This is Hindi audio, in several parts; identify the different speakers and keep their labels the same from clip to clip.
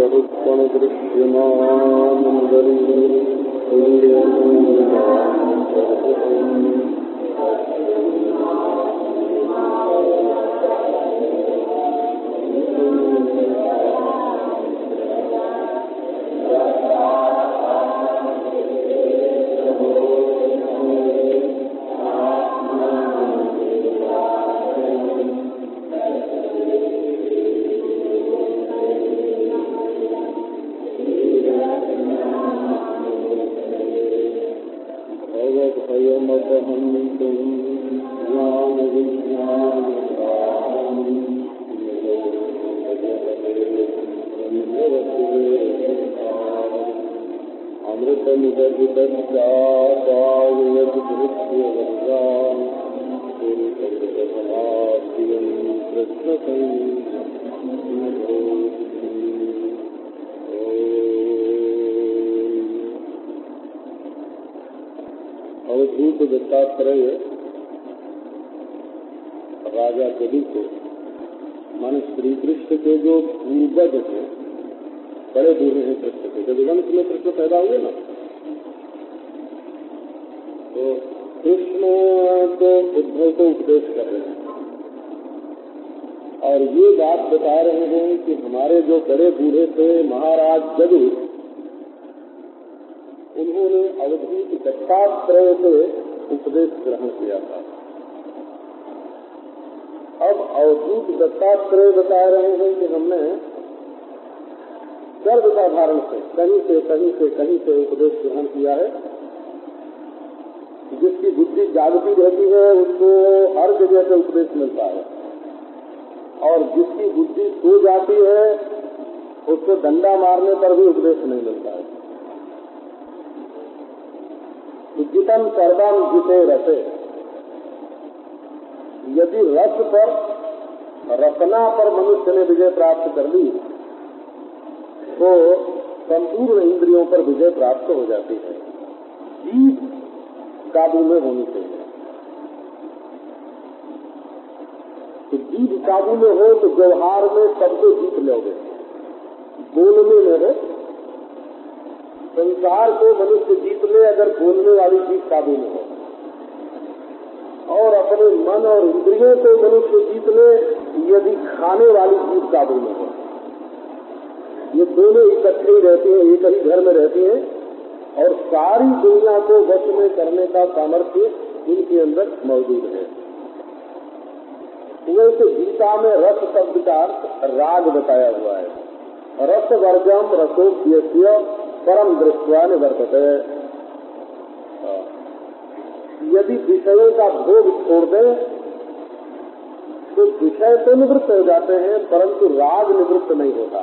Speaker 1: बहुत्पण दृश्यमानंदरी अवधूत दत्तात्रेय राजा जदू को माने श्री कृष्ण के जो पूर्वज हैं, बड़े बूढ़े हैं कृष्ण के, जब वंश में कृष्ण पैदा हुए ना, तो कृष्ण को उद्धव को उपदेश कर रहे हैं और ये बात बता रहे हैं कि हमारे जो बड़े बूढ़े थे महाराज जदू, उन्होंने अवधूत दत्तात्रेय से उपदेश ग्रहण किया था। अब अवधूत दत्तात्रेय बता रहे हैं कि हमने गर्भ का धारण से कहीं से उपदेश ग्रहण किया है। जिसकी बुद्धि जागती रहती है उसको हर जगह से उपदेश मिलता है, और जिसकी बुद्धि सो जाती है उसको डंडा मारने पर भी उपदेश नहीं मिलता है। जितम सर्वम जिते रसे, यदि रस पर रसना पर मनुष्य ने विजय प्राप्त कर ली तो संपूर्ण इंद्रियों पर विजय प्राप्त हो जाती है। जीभ काबू में होनी चाहिए। तो जीभ काबू में हो तो व्यवहार में सबको जीत लोगे, बोलने में हो। संसार को मनुष्य जीत ले अगर बोलने वाली जीभ काबू में हो, और अपने मन और इंद्रियों को मनुष्य जीत ले यदि खाने वाली जीभ काबू में हो। ये दोनों इकट्ठे ही रहती हैं, एक ही घर में रहती हैं, और सारी दुनिया को वश में करने का सामर्थ्य इनके अंदर मौजूद है। वैसे गीता में रस शब्द का अर्थ राग बताया हुआ है। रस वर्जम रसोप्यस्य परम दृष्ट्वा निवर्तते। यदि विषयों का भोग छोड़ दें तो विषय तो निवृत्त हो जाते हैं, परंतु राग निवृत्त नहीं होता।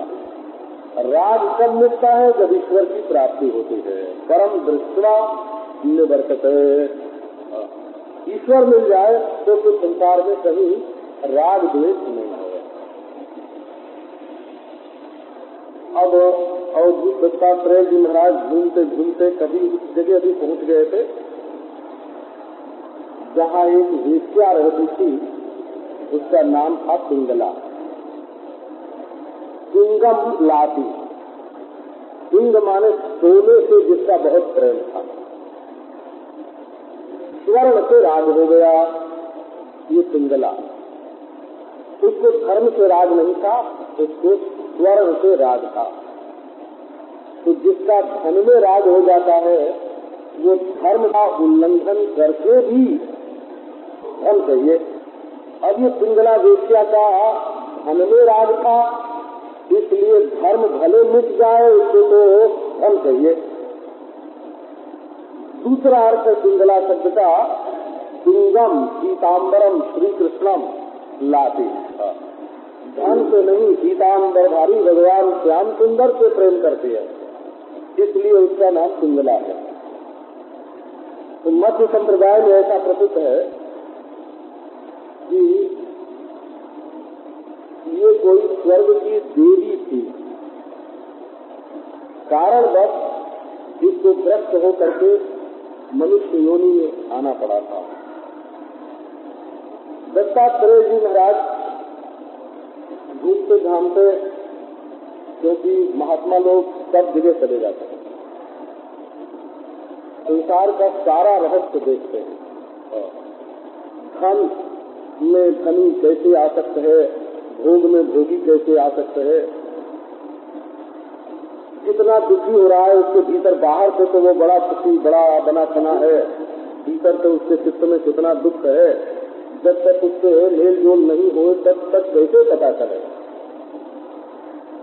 Speaker 1: राग कब मिटता है? जब ईश्वर की प्राप्ति होती है। परम दृष्ट्वा निवर्तते। ईश्वर मिल जाए तो फिर संसार में कहीं राग द्वेष नहीं होगा। अब अवधूत दत्तात्रेय जी महाराज घूमते घूमते कभी जगह भी पहुंच गए थे जहाँ एक वेश्या रहती थी, उसका नाम था पिंगला। पिंगम लाती, पिंग माने सोने से जिसका बहुत प्रेम था। स्वर्ण से राग हो गया ये पिंगला। उसको धर्म से राग नहीं था, उसको स्वर्ण से राग था। तो जिसका धन में राग हो जाता है वो धर्म का उल्लंघन करके भी धन चाहिए। अब ये पिंगला वेश्या का धन में राग था, इसलिए धर्म भले मिट जाए उसको तो धन चाहिए। दूसरा अर्थ है पिंगला शब्द का पिंगम पीताम्बरम श्री कृष्णम लाती। धन से नहीं, पीताम्बरधारी भगवान श्याम सुंदर से प्रेम करती है, इसलिए उसका नाम पिंगला है। तो मध्य संप्रदाय में ऐसा प्रतीत है कि ये कोई स्वर्ग की देवी थी, कारणवश इसको ग्रस्त होकर के मनुष्य योनि में आना पड़ा था। दत्तात्रेय जी महाराज घूमते घामते क्योंकि महात्मा लोग सब जगह चले जाते हैं, संसार का सारा रहस्य देखते हैं। धन में धनी कैसे आ सकते है, भोग में भोगी कैसे आ सकते है, कितना दुखी हो रहा है उसके भीतर, बाहर से तो वो बड़ा सुखी बड़ा बना बना है, भीतर तो उसके चित्त में कितना दुख है। जब तक उससे मेल जोल नहीं हो तब तक कैसे पता चले।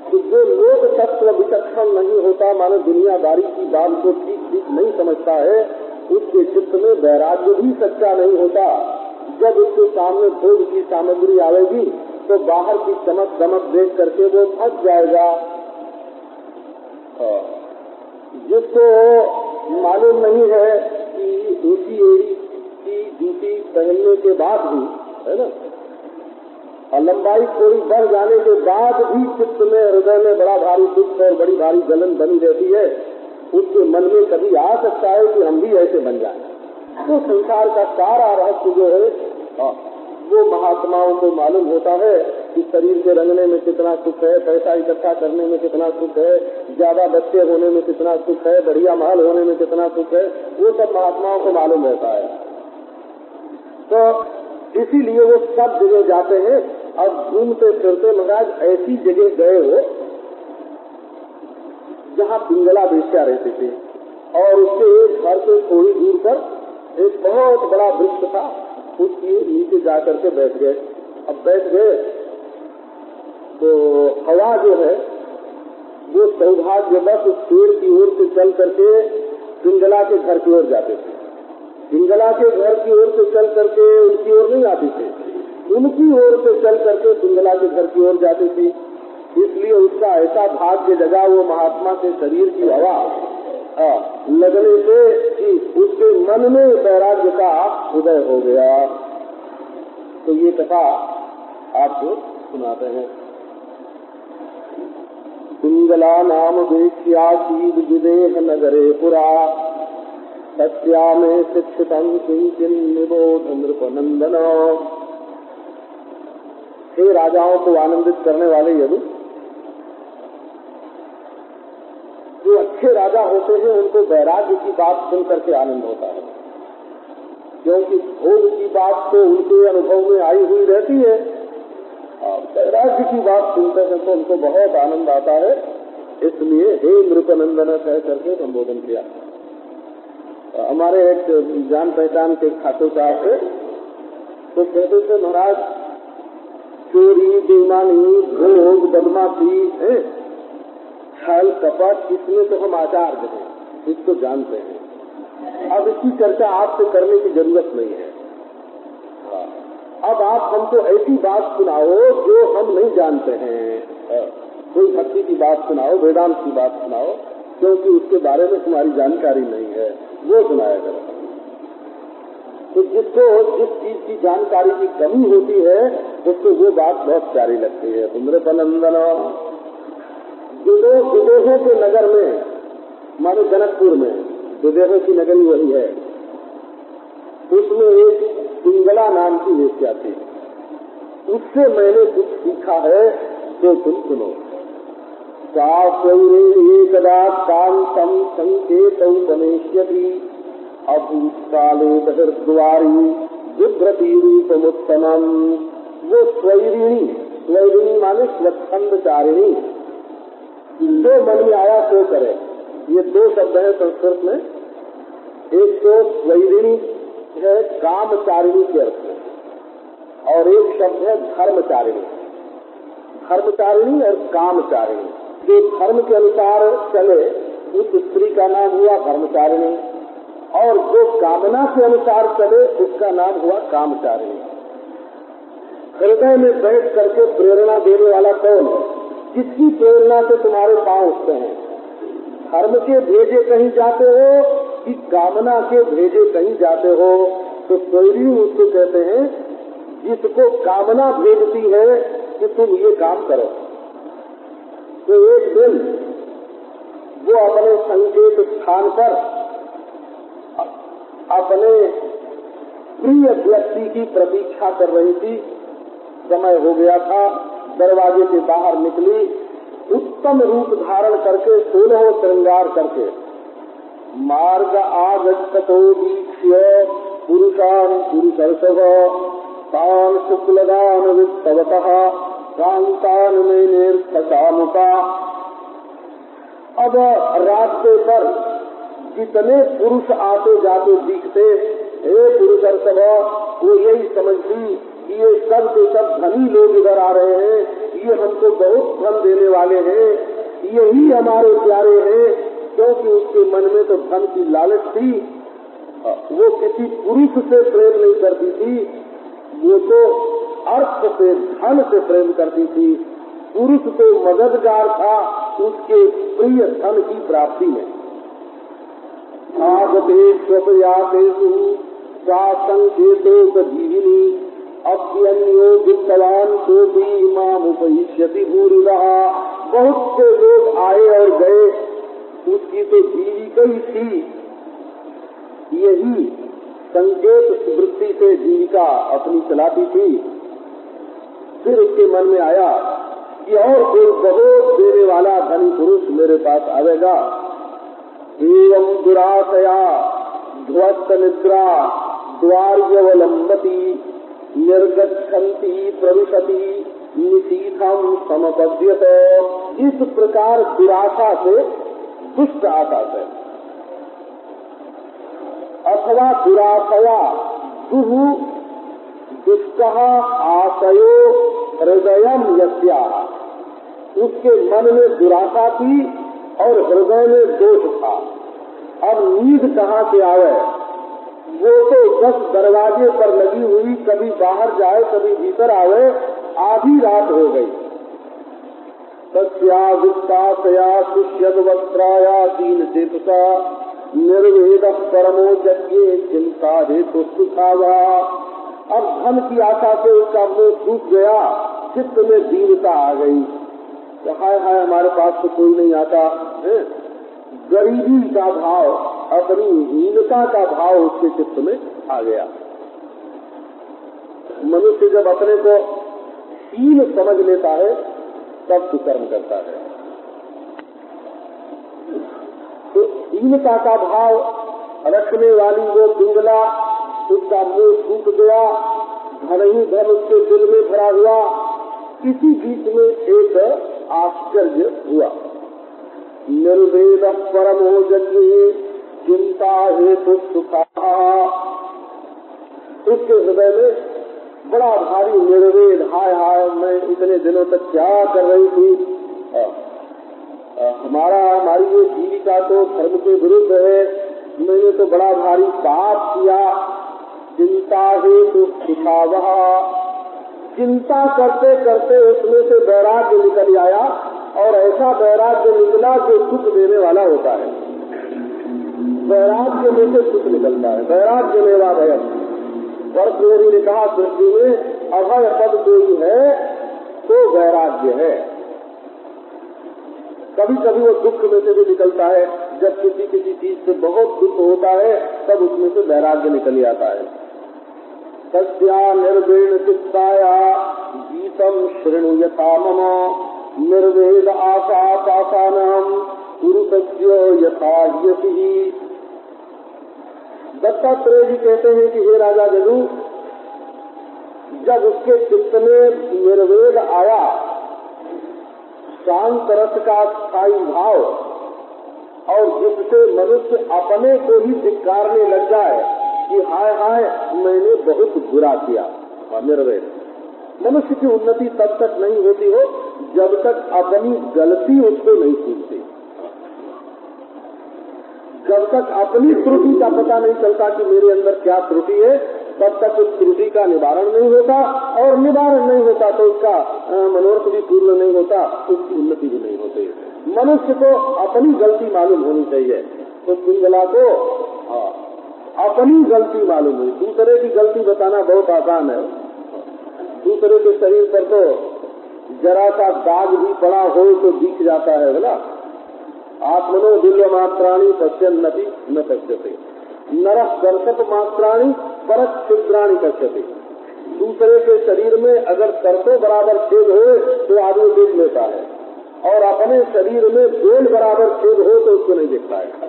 Speaker 1: तो जो लोग तत्व विचक्षण नहीं होता, मानो दुनियादारी की बात को ठीक ठीक नहीं समझता है, उसके चित्त में वैराग्य भी सच्चा नहीं होता। जब उसके सामने भोग की सामग्री आएगी तो बाहर की चमक दमक देख करके वो फंस जाएगा। जिसको मालूम नहीं है कि ऊंची एड़ी की जूती पहनने के बाद भी, है ना, और लंबाई थोड़ी बढ़ जाने के बाद भी चित्त में हृदय में बड़ा भारी दुख और बड़ी भारी जलन बनी रहती है, उसके मन में कभी आ सकता है कि हम भी ऐसे बन जाएं। तो संसार का सारा रहस्य जो है वो महात्माओं को मालूम होता है कि शरीर के रंगने में कितना सुख है, पैसा इकट्ठा करने में कितना सुख है, ज्यादा बच्चे होने में कितना सुख है, बढ़िया महल होने में कितना सुख है, वो सब महात्माओं को मालूम रहता है। तो इसीलिए वो सब जगह जाते हैं। अब घूमते फिरते महाराज ऐसी जगह गए हो जहाँ पिंगला बेश्या रहते थे, और उसके एक घर से थोड़ी दूर पर एक बहुत बड़ा वृक्ष था, उसके नीचे जाकर के बैठ गए। अब बैठ गए तो हवा जो है वो सौभाग्यवश उस पेड़ की ओर से चल करके पिंगला के घर की ओर जाते थे। पिंगला के घर की ओर से चल करके उनकी ओर नहीं आती थी, उनकी ओर से चल करके पिंगला के घर की ओर जाती थी। इसलिए उसका ऐसा भाग्य जगा वो महात्मा के शरीर की हवा लगने से कि उसके मन में वैराग्य का उदय हो गया। तो ये कथा आपको सुनाते हैं। पिंगला नाम वेश्यासीद विदेह नगरे पुरा, सत्या में शिक्षितम किंचिन निबोध नृपनंदन। हे राजाओं को आनंदित करने वाले यदु, जो अच्छे राजा होते हैं उनको वैराग्य की बात सुन करके आनंद होता है, क्योंकि भोग की बात तो उनके अनुभव में आई हुई रहती है, और वैराग्य की बात सुनते हैं तो उनको बहुत आनंद आता है। इसलिए हे नृपनंदन कह करके संबोधन किया। हमारे एक जान पहचान के ठाकुर साहब थे, तो कहते थे महाराज चोरी बेईमानी भोग बदमाशी है, छल कपट, इसमें तो हम आचार्य हैं, इसको जानते हैं। अब इसकी चर्चा आपसे करने की जरूरत नहीं है। अब आप हमको ऐसी बात सुनाओ जो हम नहीं जानते हैं। कोई भक्ति की बात सुनाओ, वेदांत की बात सुनाओ, क्योंकि उसके बारे में तुम्हारी जानकारी नहीं है, वो सुनाया करो। तो जिसको जिस चीज की जानकारी की कमी होती है उसको वो बात बहुत प्यारी लगती है। नृपनंदन विदेहों के नगर में, मानो जनकपुर में विदेहों की नगरी वही है, उसमें एक पिंगला नाम की वेश्या थी। उससे मैंने कुछ सीखा है तो तुम सुनो। एकदा कांतम संकेत उपनेश्यति अभूतकाले बहिर्द्वारी विभ्रति रूपमुत्तमम्। वो स्वैरिणी, स्वैरिणी माने स्वच्छंदचारिणी, जो मन में आया तो करे। ये दो शब्द है संस्कृत में। एक तो स्वैरिणी है कामचारिणी के अर्थ में, और एक शब्द है धर्मचारिणी। धर्मचारिणी और कामचारिणी, जो धर्म के अनुसार चले उस स्त्री का नाम हुआ धर्मचारिणी, और जो कामना के अनुसार चले उसका नाम हुआ कामचारिणी। हृदय में बैठ करके प्रेरणा देने वाला कौन है? किसकी प्रेरणा से तुम्हारे पांव उठते हैं? धर्म के भेजे कहीं जाते हो कि कामना के भेजे कहीं जाते हो? तो स्वैरिणी उसको कहते हैं जिसको कामना भेजती है कि तुम ये काम करो। तो एक दिन वो अपने संकेत स्थान पर अपने प्रिय व्यक्ति की प्रतीक्षा कर रही थी। समय हो गया था, दरवाजे के बाहर निकली उत्तम रूप धारण करके 16 श्रृंगार करके मार्ग आगच्छतो वीक्ष्य पुरुषान् पुरुषर्षभ तान् शुक्लदान वित्तवतः कांतान मेनेर्पचामुका। अब रास्ते पर जितने पुरुष आते जाते दिखते, हे पुरुषर्षभ, वो यही समझती कि ये सब के सब धनी लोग इधर आ रहे हैं, ये हमको बहुत धन देने वाले हैं, यही हमारे प्यारे हैं। क्योंकि उसके मन में तो धन की लालच थी, वो किसी पुरुष से प्रेम नहीं करती थी, वो तो अर्थ से, धन से प्रेम करती थी। पुरुष तो मददगार था उसके प्रिय धन की प्राप्ति में। आगतेष्वपयातेषु संकेतो जीविनी अप्यन्यो वित्तवान कोपी मामुपयिष्यति भूरिदः। बहुत से लोग आए और गए, उसकी तो जीविका ही थी, यही संकेत वृत्ति से जीविका अपनी चलाती थी। फिर उसके मन में आया कि और कोई बहुत देने वाला धनी पुरुष मेरे पास आवेगा। एवं दुराशया ध्वस्त निद्रा द्वार्यवलंबती निर्गच्छन्ति प्रविशति निशीथम समपद्यत। इस प्रकार दुराशा से, दुष्ट आशा से, अथवा दुराशया दुहु दुष्ट आशयो हृदयम यस्याः, उसके मन में दुराशा थी और हृदय में दोष था। अब नींद कहाँ से आवे? वो तो 10 दरवाजे पर लगी हुई, कभी बाहर जाए कभी भीतर आवे, आधी रात हो गई। तस्या वित्ताशया सुष्यद वस्त्राया दीन चेतसा निर्वेद परमो यज्ञे चिंता हेतु सुखावा। अब धन की आशा से उसका मुंह सूख गया, चित्त में दीनता आ गई। तो हाय हाय हमारे पास तो कोई नहीं आता है। गरीबी का भाव, अपनी हीनता का भाव उसके चित्त में आ गया। मनुष्य जब अपने को हीन समझ लेता है तब कुकर्म करता है। तो हीनता का भाव रखने वाली वो पिंगला, उसका मुंह सूख गया, धन ही धन उसके दिल में भरा हुआ। इसी बीच में एक आश्चर्य हुआ। निर्वेद परमो यज्ञे चिंता हेतु सुखा। उसके हृदय में बड़ा भारी निर्वेद, हाय हाय मैं इतने दिनों तक क्या कर रही थी, हमारी ये जीविका तो धर्म के विरुद्ध है, मैंने तो बड़ा भारी पाप किया। चिंता हेतु सुखावह। चिंता करते करते उसमें से वैराग्य निकल आया, और ऐसा वैराग्य निकला जो सुख देने वाला होता है। वैराग्य में से सुख निकलता है। वैराग्य मेरा भयम। परमेश्वरी ने कहा सृष्टि में अभय पद कोई है तो वैराग्य है। कभी कभी वो दुख में से भी निकलता है। जब किसी चीज से बहुत दुख होता है तब उसमें से वैराग्य निकल आता है। तस्या निर्वेण चित्ताया गीतम शृणु यथा मम निर्वेद आशा पासानाम पुरुषस्य यथा यति। दत्तात्रेय जी कहते हैं कि हे राजा जदू, जब उसके चित्त में निर्वेद आया, शांत रस का स्थायी भाव, और जिससे मनुष्य अपने को ही धिक्कारने लग जाए कि हाय हाय मैंने बहुत बुरा किया। निर्वेद मनुष्य की उन्नति तब तक नहीं होती हो जब तक अपनी गलती उसको नहीं सूझती। जब तक अपनी त्रुटि का पता नहीं चलता कि मेरे अंदर क्या त्रुटि है, तब तक उस त्रुटि का निवारण नहीं होता, और निवारण नहीं होता तो उसका मनोरथ भी पूर्ण नहीं होता, उसकी उन्नति भी नहीं होती। मनुष्य को अपनी गलती मालूम होनी चाहिए। तो पिंगला को अपनी गलती मालूम हुई। दूसरे की गलती बताना बहुत आसान है। दूसरे के शरीर पर तो जरा सा दाग भी पड़ा हो तो दिख जाता है बोला। आत्मनो दिव्य मात्राणी पश्यन्नति न पश्यते नरः दर्शक मात्राणी परत छिद्राणी पश्यते। दूसरे के शरीर में अगर सरसों बराबर छेद हो तो आदमी देख लेता है, और अपने शरीर में बेल बराबर छेद हो तो उसको नहीं देख पाएगा।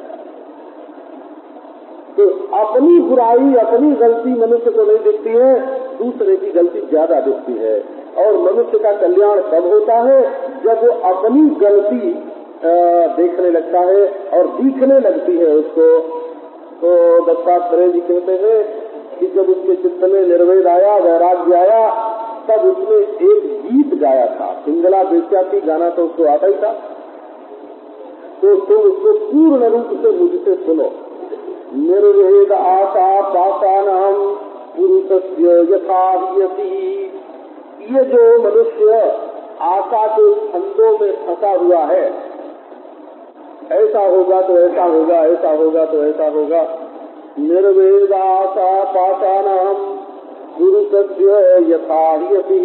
Speaker 1: तो अपनी बुराई, अपनी गलती मनुष्य को नहीं दिखती है, दूसरे की गलती ज्यादा दिखती है। और मनुष्य का कल्याण तब होता है जब वो अपनी गलती देखने लगता है और दिखने लगती है उसको। तो दत्तात्रेय जी कहते हैं कि जब उसके चित्त में निर्वेद आया, वैराग्य आया, तब उसने एक गीत गाया था। पिंगला बेचा की गाना तो उसको आता ही था। तो तुम उसको पूर्ण रूप से मुझसे सुनो। निर्वेद आशा पाषाणम पुरुषस्य यथा यति। ये जो मनुष्य आशा के फंदों में फंसा हुआ है, ऐसा होगा तो ऐसा होगा, ऐसा होगा तो ऐसा होगा। निर्वेद आशा पाषाणम पुरुषस्य यथा यति।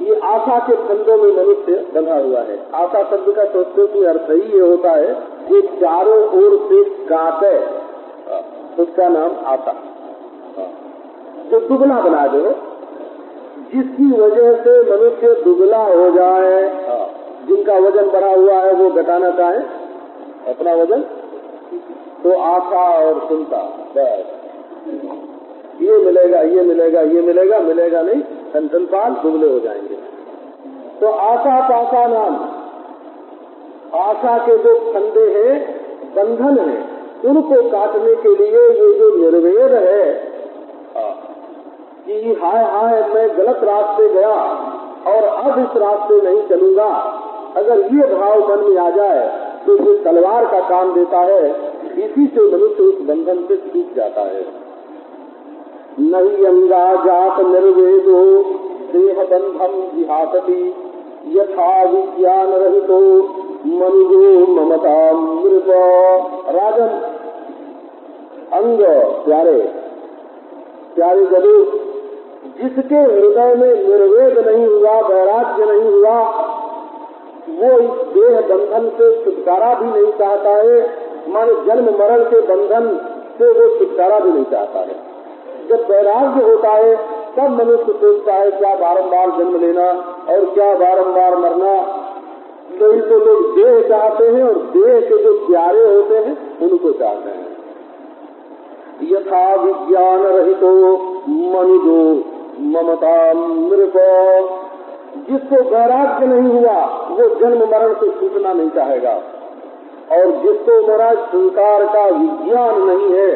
Speaker 1: ये आशा के फंदों में मनुष्य बंधा हुआ है। आशा शब्द का संस्कृत अर्थ ही ये होता है कि चारों ओर से काटे, उसका नाम आशा। जो दुबला बना दो, जिसकी वजह से मनुष्य दुबला हो जाए, जिनका वजन बढ़ा हुआ है वो घटाना चाहे अपना वजन, तो आशा और चिंता, बस ये मिलेगा, ये मिलेगा, ये मिलेगा, मिलेगा नहीं, संतन पाल दुबले हो जाएंगे। तो आशा पाशा नाम, आशा के जो फंदे हैं, बंधन हैं, उनको काटने के लिए ये जो निर्वेद है कि हाय हाय मैं गलत रास्ते गया और अब इस रास्ते नहीं चलूंगा, अगर ये भाव मन में आ जाए तो ये तलवार का काम देता है। इसी से मनुष्य उस बंधन से छूट जाता है। नहीं अंगा जात निर्वेदो देह बंधम विहासति यथा विज्ञान रहितो मनुजो ममता मृत। राजन अंग प्यारे प्यारे जदू, जिसके हृदय में निर्वेद नहीं हुआ, वैराग्य नहीं हुआ, वो इस देह बंधन से छुटकारा भी नहीं चाहता है। माने जन्म मरण के बंधन से वो छुटकारा भी नहीं चाहता है। जब वैराग्य होता है तब मनुष्य सोचता है क्या बारंबार जन्म लेना और क्या बारंबार मरना। तो इनको लोग देह चाहते हैं और देह के जो प्यारे होते हैं उनको चाहते हैं। यथा विज्ञान रहितो मनुजो ममता मृत। जिसको वैराग्य नहीं हुआ वो जन्म मरण से छूटना नहीं चाहेगा, और जिसको महाराज संसार का विज्ञान नहीं है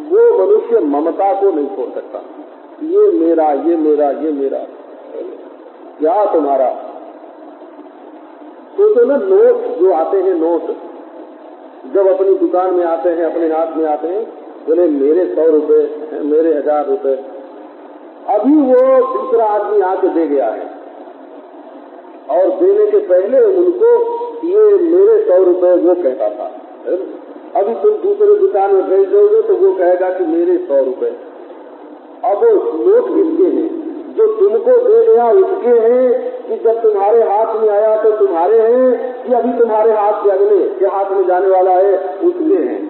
Speaker 1: वो मनुष्य ममता को नहीं छोड़ सकता। ये मेरा, ये मेरा, ये मेरा, क्या तुम्हारा। तो ना नोट जो आते हैं, नोट जब अपनी दुकान में आते हैं, अपने हाथ में आते हैं, बोले मेरे 100 रुपए, मेरे 1000 रुपए। अभी वो दूसरा आदमी आके दे गया है और देने के पहले उनको ये मेरे 100 रुपए वो कहता था। अभी तुम दूसरे दुकान में भेज दोगे तो वो कहेगा कि मेरे 100 रुपए। अब वो नोट किसके हैं? जो तुमको दे गया उसके हैं कि जब तुम्हारे हाथ में आया तो तुम्हारे हैं, कि अभी तुम्हारे हाथ से अगले के हाथ में जाने वाला है उसके हैं।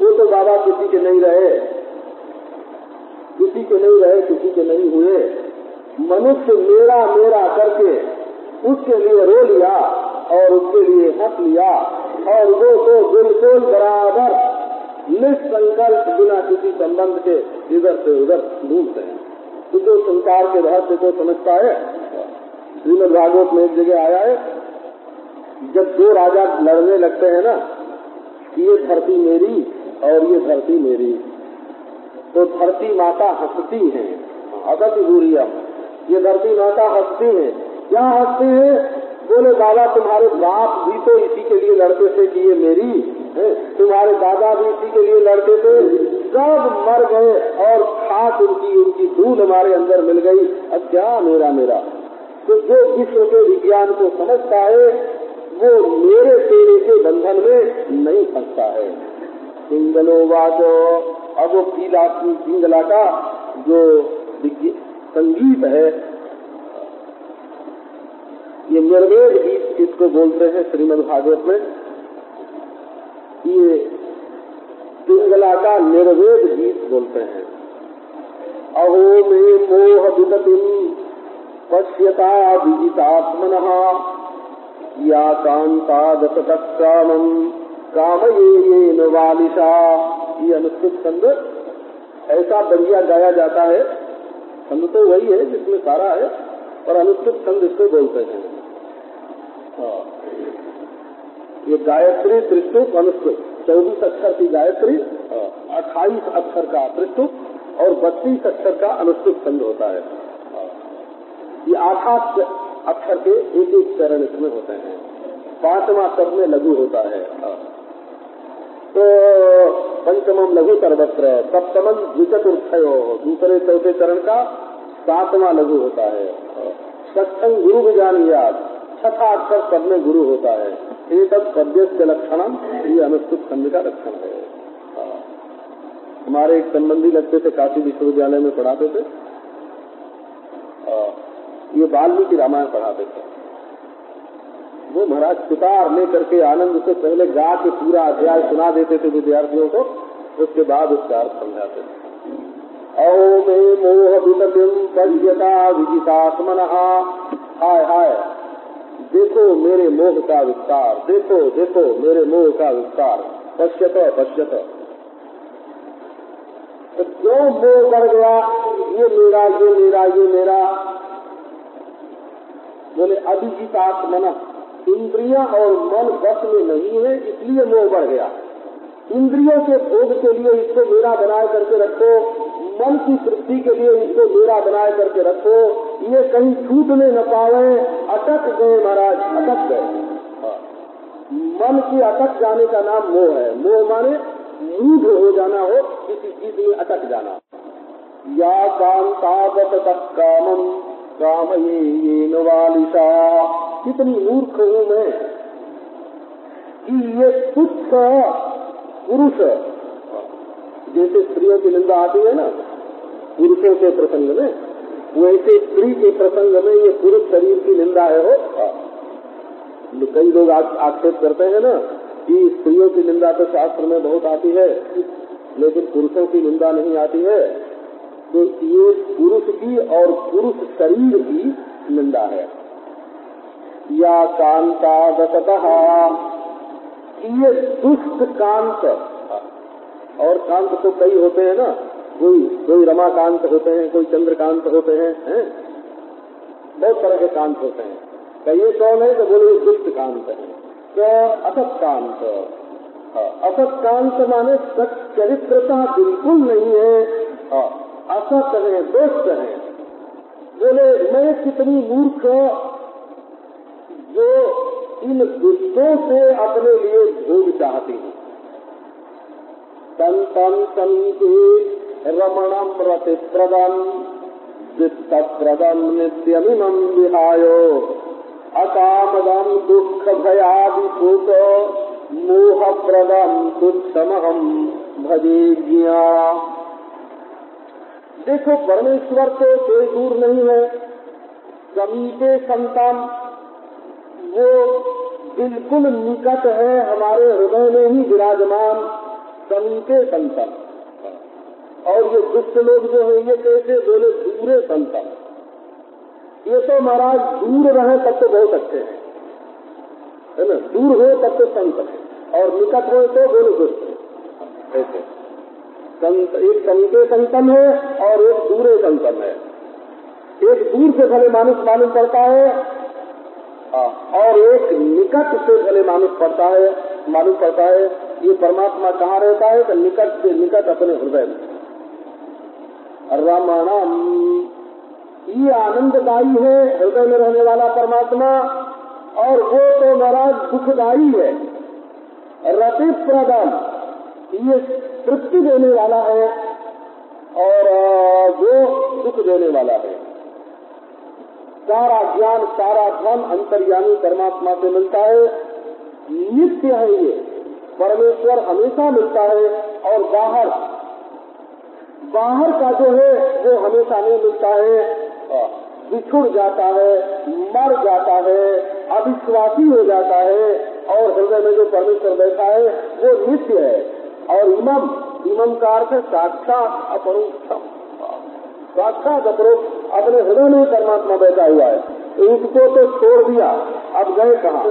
Speaker 1: वो तो बाबा किसी के नहीं रहे, किसी के नहीं रहे, किसी के नहीं हुए। मनुष्य मेरा मेरा करके उसके लिए रो लिया और उसके लिए हंस लिया, और वो तो बिल्कुल बराबर निसंकल्प बिना किसी संबंध के इधर से उधर ढूंढते हैं। तो जो संसार के रहस्य को समझता है, श्रीमद् भागवत में एक जगह आया है, जब 2 राजा लड़ने लगते हैं ना कि ये धरती मेरी और ये धरती मेरी, तो धरती माता हंसती है, अगति बुरिया, ये धरती माता हंसती है। क्या हंसती है? बोले बाबा तुम्हारे बाप भी तो इसी के लिए लड़ते थे कि ये मेरी है, तुम्हारे दादा भी इसी के लिए लड़ते थे, सब मर गए और खाक उनकी धूल हमारे अंदर मिल गई, अब क्या मेरा मेरा। तो जो विश्व के विज्ञान को समझता है वो मेरे तेरे के बंधन में नहीं फंसता है। पिंगलो वाचो, अब वो पिंगला का जो संगीत है, ये निर्वेद गीत इसको बोलते हैं श्रीमद् भागवत में। ये पिंगला का निर्वेद गीत बोलते हैं। अहो में मोह विदतिम पश्यता विजितात्मनः या कांता दशतः कामं कामयेन वालिशा। ये अनुष्ठुप छंद ऐसा बढ़िया गाया जाता है। छंद तो वही है जिसमें सारा है, और अनुष्ठुप छंद इसको बोलते हैं। ये गायत्री त्रिष्टुप अनुष्टुप 24 अक्षर की गायत्री, 28 अक्षर का त्रिष्टुप और 32 अक्षर का अनुष्टुप छंद होता है। ये 8 अक्षर के एक एक चरण इसमें होते हैं। 5वां सब में लघु होता है। तो पंचमम लघु सर्वत्र, सप्तमम द्विचतुर्थयो, दूसरे चौथे चरण का 7वां लघु होता है। षष्ठम गुरु विजानीयात, 6ठा अक्षर सब में गुरु होता है। एक पद्य के लक्षणम, ये अनुष्ठुप छंद का लक्षण है। हमारे एक संबंधी लगते थे, काशी विश्वविद्यालय में पढ़ाते थे। ये वाल्मीकि रामायण पढ़ाते थे। वो महाराज सितार लेकर के आनंद से पहले गा के पूरा अध्याय सुना देते थे विद्यार्थियों को, उसके बाद उसका अर्थ समझाते थे। औ मे मोह विततिम पश्यता विजितात्मनः, हाय हाय देखो मेरे मोह का विस्तार, देखो देखो मेरे मोह का विस्तार। पश्यत पश्यत, तो क्यों मोह बढ़ गया? ये मेरा, ये मेरा, ये मेरा। बोले अभिजितात्मनः, इंद्रियां और मन वश में नहीं है, इसलिए मोह बढ़ गया। इंद्रियों के भोग के लिए इसको मेरा बनाए करके रखो, मन की तृप्ति के लिए इसको मेरा बनाए करके रखो, ये कहीं छूटने न पावे। अटक गए महाराज, अटक गए। मन की अटक जाने का नाम मोह है। मोह माने मूढ़ हो जाना, हो किसी चीज में अटक जाना। या कांतावत कामम कामयेन वालिशा, कितनी मूर्ख हूँ मैं कि ये तुच्छ पुरुष, जैसे स्त्रियों की निंदा आती है ना पुरुषों के प्रसंग में, वैसे स्त्री के प्रसंग में ये पुरुष शरीर की निंदा है। हो कई लोग आक्षेप करते हैं ना कि स्त्रियों की निंदा तो शास्त्र में बहुत आती है, लेकिन पुरुषों की निंदा नहीं आती है। तो ये पुरुष की और पुरुष शरीर की निंदा है। या कांता दशतः, ये दुष्ट कांत, और कांत तो कई होते हैं ना, कोई रमाकांत होते हैं, कोई चंद्रकांत होते हैं, बहुत तरह के कांत होते हैं। कई कौन है तो बोले दुष्ट कांत है। तो असत कांत, असत कांत माने सच्चरित्रता बिल्कुल नहीं है, असत है, दुष्ट है। बोले मैं कितनी मूर्ख जो इन दुष्टों से अपने लिए भोग चाहती हूँ। संतम संके रमणम रति प्रदम वित्त प्रदम नित्यमिमं विहायो अकामदम दुख भयादि शोक मोह प्रदम तुच्छमहम भजे ज्ञा। देखो परमेश्वर तो कोई दूर नहीं है, समीपे संतम, वो बिल्कुल निकट है, हमारे हृदय में ही विराजमान। समीपे संतम, और ये दुष्ट लोग जो है ये कैसे? बोले दूरे संतम। ये तो महाराज दूर रहे तब तो बहुत अच्छे हैं, है ना, दूर हो तब तो संत है, और निकट हो तो बोले दुष्ट। ऐसे संत, एक समीपे संतम है और एक दूरे संतम है। एक दूर से भले मानुष मालूम पड़ता है और एक निकट से भले मालूम पड़ता है। ये परमात्मा कहाँ रहता है? तो निकट से निकट अपने हृदय में। रमणम, ये आनंददायी है हृदय में रहने वाला परमात्मा, और वो तो महाराज दुखदायी है। रति प्रदम, ये तृप्ति देने वाला है और वो दुख देने वाला है। सारा ज्ञान, सारा धन अंतर्यामी परमात्मा से मिलता है। नित्य है ये, परमेश्वर हमेशा मिलता है, और बाहर का जो है वो हमेशा नहीं मिलता है, बिछुड़ जाता है, मर जाता है, अविश्वासी हो जाता है, और हृदय में जो परमेश्वर बैठा है वो नित्य है। और इमम का अर्थ है साक्षात अपरोक्षम, साक्षात अपने हृदय में परमात्मा बैठा हुआ है, उसको तो छोड़ दिया, अब गए कहाँ?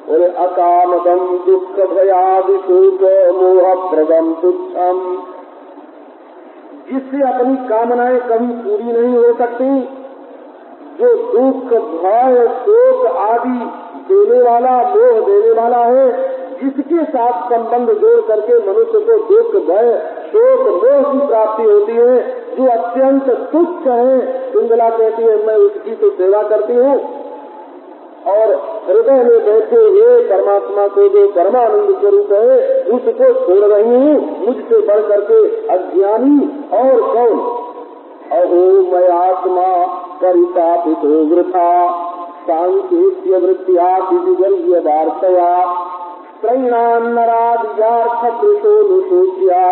Speaker 1: बोले अकामकम दुख भयादि शोक मोह प्रदम तुच्छम, जिससे अपनी कामनाएं कभी पूरी नहीं हो सकती, जो दुख भय शोक आदि देने वाला, मोह देने वाला है, जिसके साथ संबंध जोड़ करके मनुष्य को दुख भय शोक मोह की प्राप्ति होती है, जो अत्यंत तुच्छ है, पिंगला कहती है मैं उसकी तो सेवा करती हूँ, और हृदय में बैठे हुए परमात्मा को जो परमानंद स्वरूप है उसको छोड़ रही हूँ, मुझसे बढ़ करके अज्ञानी और कौन? अहो मैं आत्मा परितापितो वृथा सांकेत्य वृत्तिया विजय वार्तया त्रैणान्नरादियार्थ कृशो नुशोच्या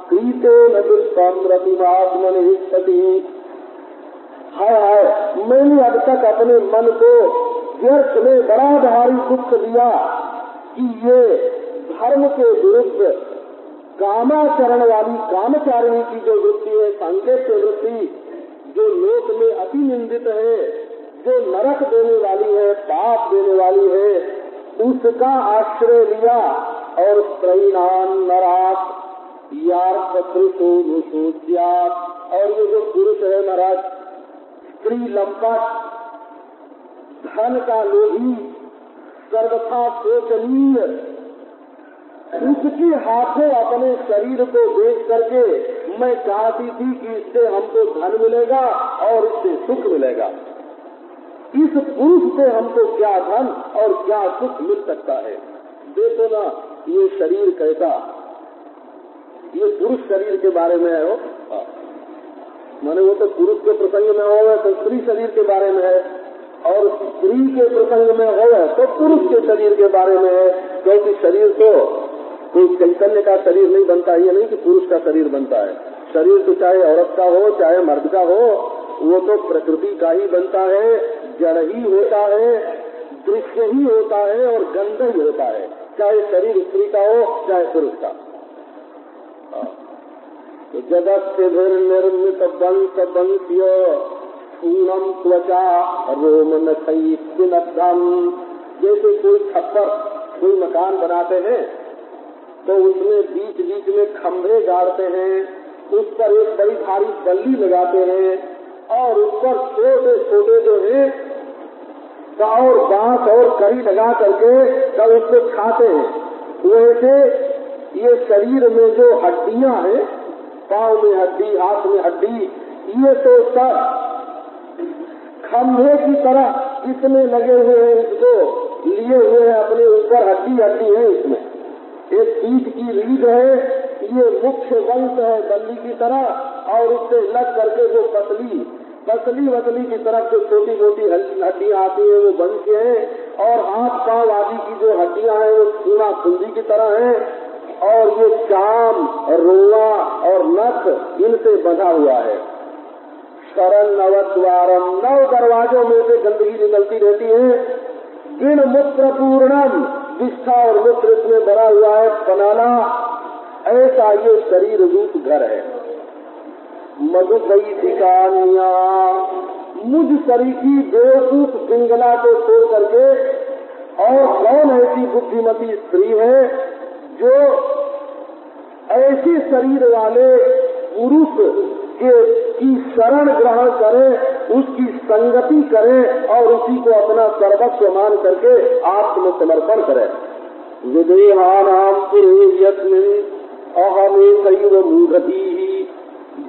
Speaker 1: क्रीते न दुष्कम रतिमात्मनिष्ठति। हाय मैंने अब तक अपने मन को व्यर्थ में बड़ा भारी दुख दिया कि ये धर्म के विरुद्ध कामाचरण वाली कामचारिणी की जो वृत्ति है, सांकेत्य वृत्ति, जो लोक में अति निंदित है, जो नरक देने वाली है, पाप देने वाली है, उसका आश्रय लिया और त्रैणान नराक और ये जो पुरुष है महाराज, स्त्री लंपट, धन का लोभी, सर्वथा शोचनीय, उसके हाथों अपने शरीर को देख करके मैं चाहती थी कि इससे हमको धन मिलेगा और इससे सुख मिलेगा। इस पुरुष से हमको क्या धन और क्या सुख मिल सकता है? देखो ना ये शरीर कैसा, ये पुरुष शरीर के बारे में है, माने वो तो पुरुष के प्रसंग में हो तो स्त्री शरीर के बारे में है, और स्त्री के प्रसंग में हो तो पुरुष के शरीर के बारे में है, क्योंकि शरीर तो कोई चैतन्य का शरीर नहीं बनता, ये नहीं कि पुरुष का शरीर बनता है। शरीर तो चाहे औरत का हो चाहे मर्द का हो, वो तो प्रकृति का ही बनता है, जड़ ही होता है, दृश्य ही होता है और गंध ही होता है, चाहे शरीर स्त्री का हो चाहे पुरुष का। तो जगत निर्मित वंश वंश्य पूनम त्वचा रोम नखम, जैसे कोई छप्पर कोई मकान बनाते हैं तो उसमें बीच बीच में खंभे गाड़ते हैं, उस पर एक बड़ी भारी बल्ली लगाते हैं और उस पर छोटे छोटे जो है और बांस और करी लगा करके तब उसको खाते हैं। वैसे ये शरीर में जो हड्डियां हैं, पाँव में हड्डी, हाथ में हड्डी, ये तो सब खंभे की तरह इसमें लगे हुए हैं, इसको लिए हुए हैं, अपने ऊपर हड्डी हड्डी है, इसमें एक पीठ की रीढ़ है, ये मुख्य वंश है बल्ली की तरह, और उससे लग करके जो पतली वतली की तरफ जो छोटी मोटी हड्डियां आती है वो वंश है, और हाथ पांव आदि की जो हड्डियां हैं वो पूरा खुंदी की तरह है, और ये चाम रोआ और नख इनसे बंधा हुआ है। शरण नवद्वारम, 9 दरवाजों में से गंदगी निकलती रहती है। गिण मूत्र पूर्णम, विष्ठा और मूत्र इसमें भरा हुआ है पनाला, ऐसा ये शरीर रूप घर है। मधुकैतिकान्या, मुझ शरीकी बेवकूफ पिंगला को छोड़ करके और कौन ऐसी बुद्धिमती स्त्री है जो ऐसे शरीर वाले पुरुष की शरण ग्रहण करे, उसकी संगति करे और उसी को अपना सर्वस्व मान करके आत्मसमर्पण करे। विदेहानाम पुरेयस्मिन् अहमेकैव मूढ़तिः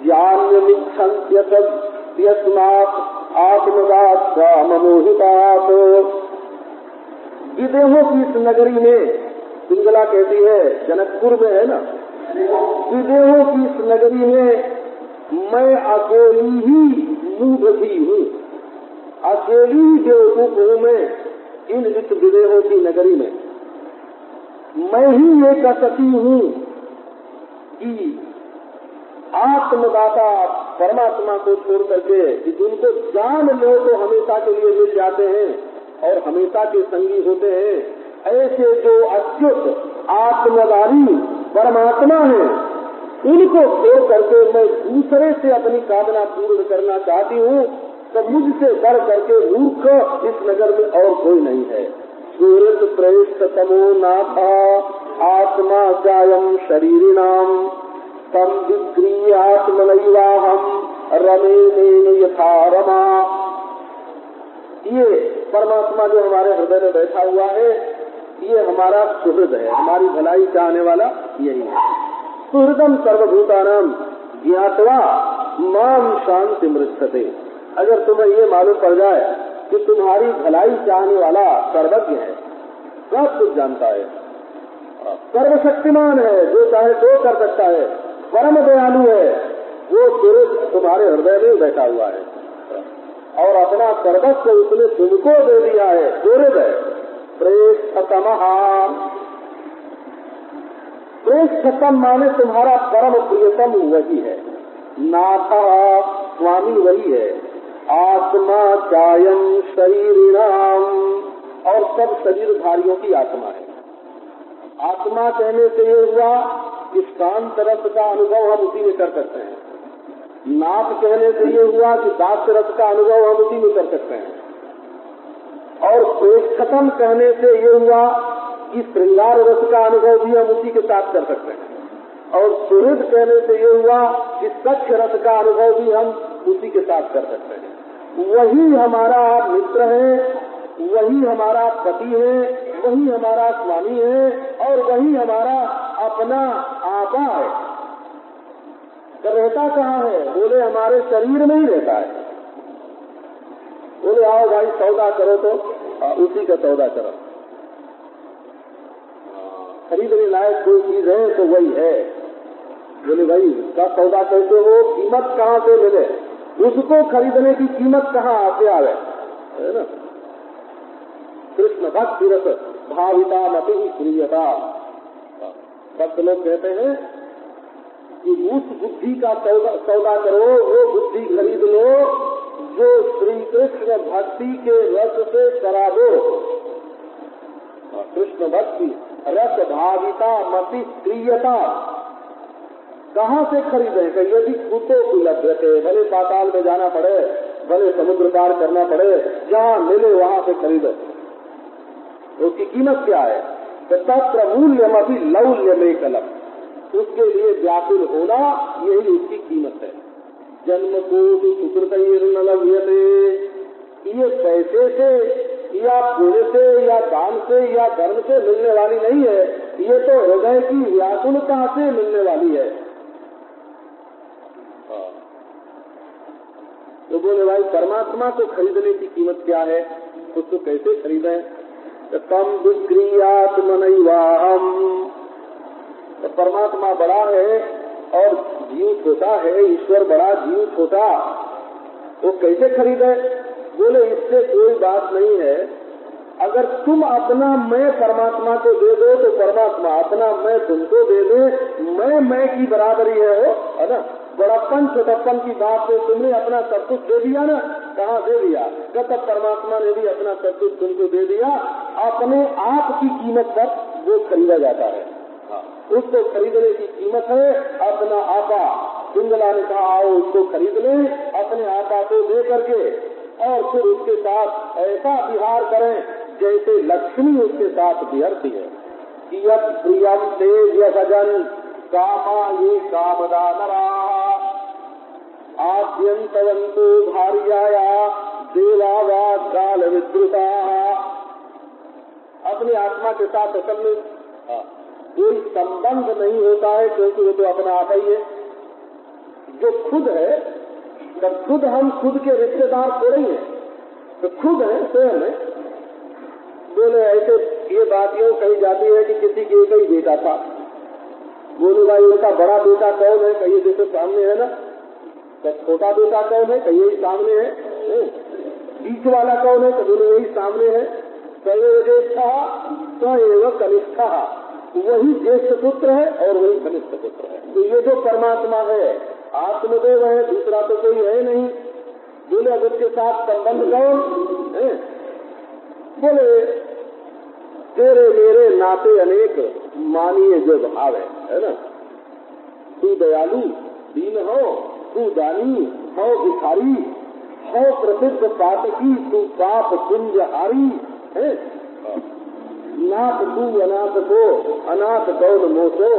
Speaker 1: ज्ञानमिच्छन्त्यत यस्मात् आत्मदात् काममोहितात्। विदेहों की इस नगरी में, पिंगला कहती है जनकपुर में है ना, विदेहों की इस नगरी में मैं अकेली ही मूढ़ भी हूँ, अकेली ही बेवकूफ हूँ मैं इन इस विदेहों की नगरी में। मैं ही एक असती हूँ कि आत्मदाता परमात्मा को छोड़ करके कि जिनको जान लो तो हमेशा के लिए मिल जाते हैं और हमेशा के संगी होते हैं, ऐसे जो अच्युत आत्मदारी परमात्मा है, उनको छोड़ करके मैं दूसरे से अपनी कामना पूर्ण करना चाहती हूँ, तो मुझसे बढ़ करके मूर्ख इस नगर में और कोई नहीं है। सूरत प्रेष्ठ तमो नाथा आत्मा चायम शरीरिणाम तम विक्रियात्मनैवाहम रमे में यथा रमा। ये परमात्मा जो हमारे हृदय में बैठा हुआ है, ये हमारा सुहृद है, हमारी भलाई चाहने वाला यही है। सुहृदम सर्वभूतानाम ज्ञात्वा माम शांति मृच्छते। अगर तुम्हें ये मालूम पड़ जाए कि तुम्हारी भलाई चाहने वाला सर्वज्ञ है, सब कुछ जानता है, सर्वशक्तिमान है, जो चाहे तो कर सकता है, परम दयालु है, वो सूरज तुम्हारे हृदय में बैठा हुआ है और अपना सर्वस्व उसने तुमको दे दिया है। सूरज है प्रेष्ठतमः। प्रेष्ठतम माने तुम्हारा परम प्रियतम वही है। नाथ स्वामी वही है। आत्मा चायम शरीरिणाम, और सब शरीरधारियों की आत्मा है। आत्मा कहने से ये हुआ कि शांत रस का अनुभव हम उसी में कर सकते हैं। नाथ कहने से ये हुआ कि दास्य रस का अनुभव हम उसी में कर सकते हैं। और प्रेष्ठतम कहने से ये हुआ कि श्रृंगार रस का अनुभव भी हम उसी के साथ कर सकते हैं। और सुहृद कहने से ये हुआ कि सख्य रस का अनुभव भी हम उसी के साथ कर सकते हैं। वही हमारा मित्र है, वही हमारा पति है, वही हमारा स्वामी है, और वही हमारा अपना आपा है। तो रहता कहाँ है? बोले हमारे शरीर में ही रहता है। बोले आओ भाई सौदा करो, तो उसी का सौदा करो। खरीदने लायक कोई चीज है तो वही है। बोले भाई उसका सौदा कैसे हो, कीमत कहाँ से मिले, उसको खरीदने की कीमत कहाँ से आवे, है ना। कृष्ण भक्ति रस भाविता मति प्रियता। भक्त लोग कहते हैं कि उस बुद्धि का सौदा करो, वो बुद्धि खरीद लो जो श्री कृष्ण भक्ति के रस से करा दो। कृष्ण भक्ति रस भाविता मति प्रियता कहाँ से खरीदे? कि यदि कुतो उपलब्ध है, भले पाताल में जाना पड़े, भले समुद्र पार करना पड़े, जहाँ मिले वहाँ से खरीदो। उसकी कीमत क्या है? तो तत्र मूल्यम अभी लौल्य में कलम, उसके लिए व्याकुल होना यही उसकी कीमत है। जन्म कोटि सुकृतैर्न लभ्यते, ये पैसे से या पुण्य से या दान से या धर्म से मिलने वाली नहीं है, ये तो हृदय की व्याकुलता से मिलने वाली है। तो बोले भाई परमात्मा को खरीदने की कीमत क्या है, उसको कैसे खरीदें? तम विक्रियात्मनैवाहम, तो परमात्मा बड़ा है और जीव छोटा है, ईश्वर बड़ा जीव छोटा, वो कैसे खरीदे? बोले इससे कोई बात नहीं है। अगर तुम अपना मैं परमात्मा को दे दो तो परमात्मा अपना मैं तुमको दे दे, मैं की बराबरी है ना। बड़प्पन छोटप्पन की बात से तुमने अपना सब कुछ दे दिया ना, कहाँ दे दिया? तब परमात्मा ने भी अपना सब कुछ तुमको दे दिया। अपने आप की कीमत पर वो खरीदा जाता है। उसको खरीदने की कीमत है अपना आपा। पिंगला ने कहा आओ उसको खरीद ले, अपने आपा को दे करके, और फिर उसके साथ ऐसा विहार करें जैसे लक्ष्मी उसके साथ विहरती है। यत् प्रियम तेज भजन कामा ये कामदानरा आद्यंतवंतो भार्याया देवावा काल विद्रुता। अपनी आत्मा के साथ असल में कोई संबंध नहीं होता है, क्योंकि वो तो अपना आप ही है। जो खुद है, तब खुद हम खुद के रिश्तेदार थोड़े हैं, तो खुद है स्वयं है। बोले ऐसे ये बात यूँ कही जाती है कि किसी के एक ही बेटा था। बोले भाई उनका बड़ा बेटा कौन है? कहिए देखो सामने है ना। तो छोटा बेटा कौन है? कहिए यही सामने है। बीच वाला कौन है? तो बोले यही सामने है। सएव ज्येष्ठा सएव कनिष्ठा, वही ज्येष्ठ पुत्र है और वही कनिष्ठ पुत्र है। तो ये जो परमात्मा है आत्मदेव है, दूसरा तो कोई है नहीं। बोले अब उसके साथ संबंध कौन है? बोले तेरे मेरे नाते अनेक मानिए जो भाव है ना। तू दयालु दीन हो, तू दानी हो भिखारी हो, प्रसिद्ध पातकी तू पाप कुंज हारी है। नाथ तू अनाथ को अनाथ कौन मोसो,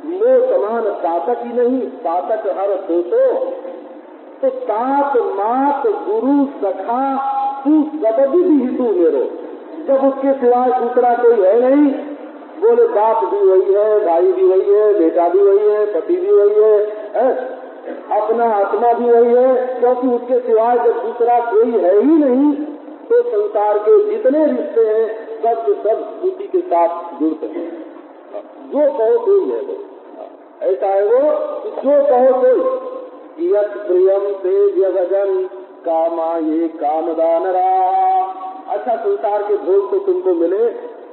Speaker 1: मो समान पातक ही नहीं पातक हर सोचो। तो तात मात गुरु सखा तू सबदी भी तू मेरो, जब उसके सिवाय दूसरा कोई है नहीं। बोले बाप भी वही है, भाई भी वही है, बेटा भी वही है, पति भी वही है, अपना आत्मा भी वही है, क्योंकि उसके सिवाय जब दूसरा कोई है ही नहीं तो संसार के जितने रिश्ते हैं सब के सब उसी के साथ जुड़ते हैं। जो कहो कोई है वो, ऐसा है वो, जो कहो कोई। यत् प्रियम ते जगजन कामा ये कामदानरा। अच्छा संसार के भोग तो तुमको मिले,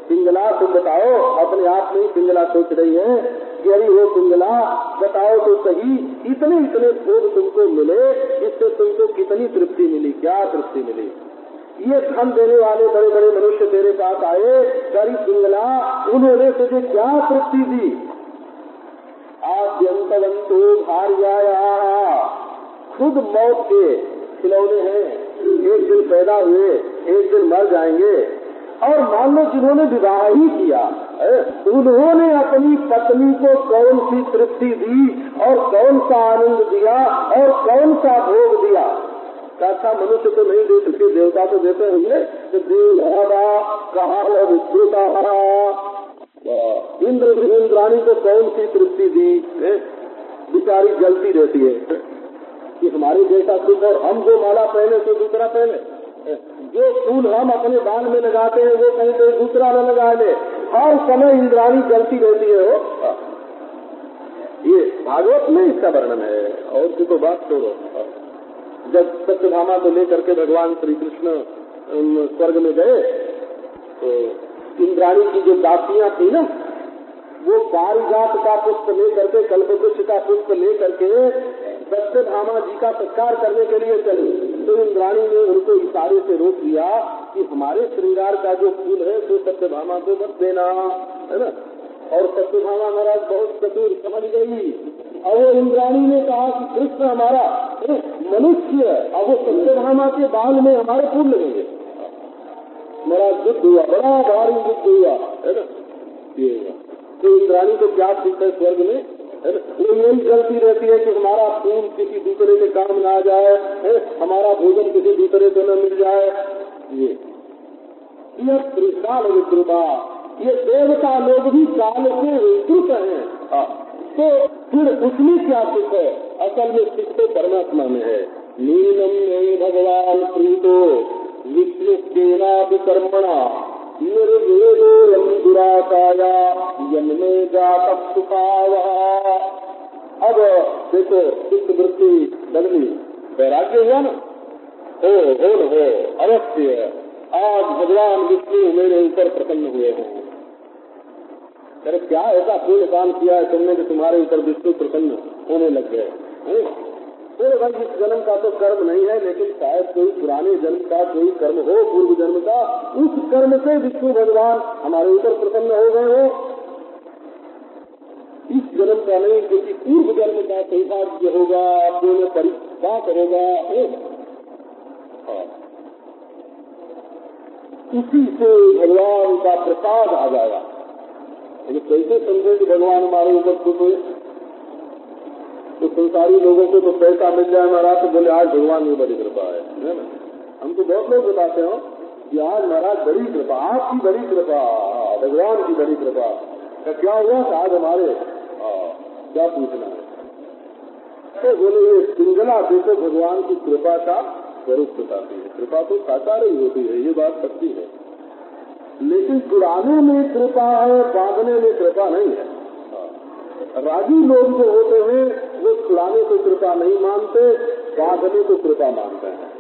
Speaker 1: पिंगला तुम बताओ, अपने आप में पिंगला सोच रही है कि अरे वो पिंगला बताओ तो सही, इतने इतने भोग तुमको मिले, इससे तुमको कितनी तृप्ति मिली, क्या तृप्ति मिली। ये धन देने वाले बड़े बड़े मनुष्य तेरे पास आए, अरे पिंगला उन्होंने तुझे क्या तृप्ति दी। आद्यंतवंतो भार्याया, खुद मौत के खिलौने हैं, एक दिन पैदा हुए एक दिन मर जाएंगे। और मान लो जिन्होंने विवाह ही किया, उन्होंने अपनी पत्नी को कौन सी तृप्ति दी और कौन सा आनंद दिया और कौन सा भोग दिया। अच्छा मनुष्य तो नहीं दे सकते, देवता तो देते होंगे। तो देवता कहा इंद्राणी को कौन सी तृप्ति दी, बेचारी जलती रहती है कि हमारे जैसा सुख, और हम जो माला पहने तो दूसरा पहने, जो फूल हम अपने बाल में लगाते हैं वो कहीं तो दूसरा न लगा ले, हर समय इंद्राणी जलती रहती है वो। ये भागवत में इसका वर्णन है। और की तो बात छोड़ो, जब सत्यभामा को लेकर के भगवान श्री कृष्ण स्वर्ग में गए तो इंद्राणी की जो दासियां थी ना, वो पारिजात का पुष्प ले करके, कल्पवृक्ष का पुष्प ले करके सत्यभामा जी का सत्कार करने के लिए चली। तो इंद्राणी ने उनको इशारे से रोक दिया कि हमारे श्रृंगार का जो फूल है तो सत्यभामा को मत देना, है ना। और सत्यभामा महाराज बहुत चतुर समझ गई। और वो इंद्राणी ने कहा कि कृष्ण हमारा मनुष्य, अब वो सत्यभामा के बाल में हमारे फूल लगेंगे। महाराज युद्ध हुआ, बड़ा भारी युद्ध हुआ, है ना। ये तो इंद्राणी को क्या सुख है स्वर्ग में, वो यही जलती रहती है कि हमारा फूल किसी दूसरे के काम न आ जाए, हमारा भोजन किसी दूसरे को न मिल जाए। ये त्रिकाल विद्रुता, ये देवता लोग भी काल से विस्तृत हैं। तो फिर उसमें क्या सुख है, असल में सुख तो परमात्मा में है। नीलम में भगवान प्रीतो विष्णु सेना विकर्मणा निर्वेदो दुराकाया जन्मे जातक सुखावहा। अब देखो चित्त वृत्ति बदली, वैराग्य हुआ ना, हो अवश्य आज भगवान विष्णु मेरे ऊपर प्रसन्न हुए हैं। अरे क्या ऐसा पुण्य काम किया है तुमने कि तुम्हारे ऊपर विष्णु प्रसन्न होने लग गए। तो भाई इस जन्म का तो कर्म नहीं है, लेकिन शायद कोई पुराने जन्म का कोई कर्म हो, पूर्व जन्म का, उस कर्म से विष्णु भगवान हमारे ऊपर प्रसन्न हो गए हो। इस जन्म का नहीं, क्योंकि पूर्व जन्म का सौभाग्य होगा, पुण्य परिपाक होगा, उसी से भगवान का प्रसाद आ जाएगा। कैसे समझे कि भगवान हमारे ऊपर खुश हुए। तो संसारी लोगों को तो पैसा मिल जाए महाराज तो बोले आज भगवान में बड़ी कृपा है ना। हमको बहुत लोग बताते हो कि आज महाराज बड़ी कृपा, आपकी बड़ी कृपा, भगवान की बड़ी कृपा। क्या हुआ था आज हमारे, क्या पूछना है। तो बोले ये पिंगला देखो भगवान की कृपा का स्वरूप बताती है। कृपा तो साकार ही होती है, ये बात सच्ची है, लेकिन छुड़ाने में कृपा है, बांधने में कृपा नहीं है। राजी लोग जो होते हैं वो छुड़ाने को कृपा नहीं मानते, बांधने को कृपा मानते हैं।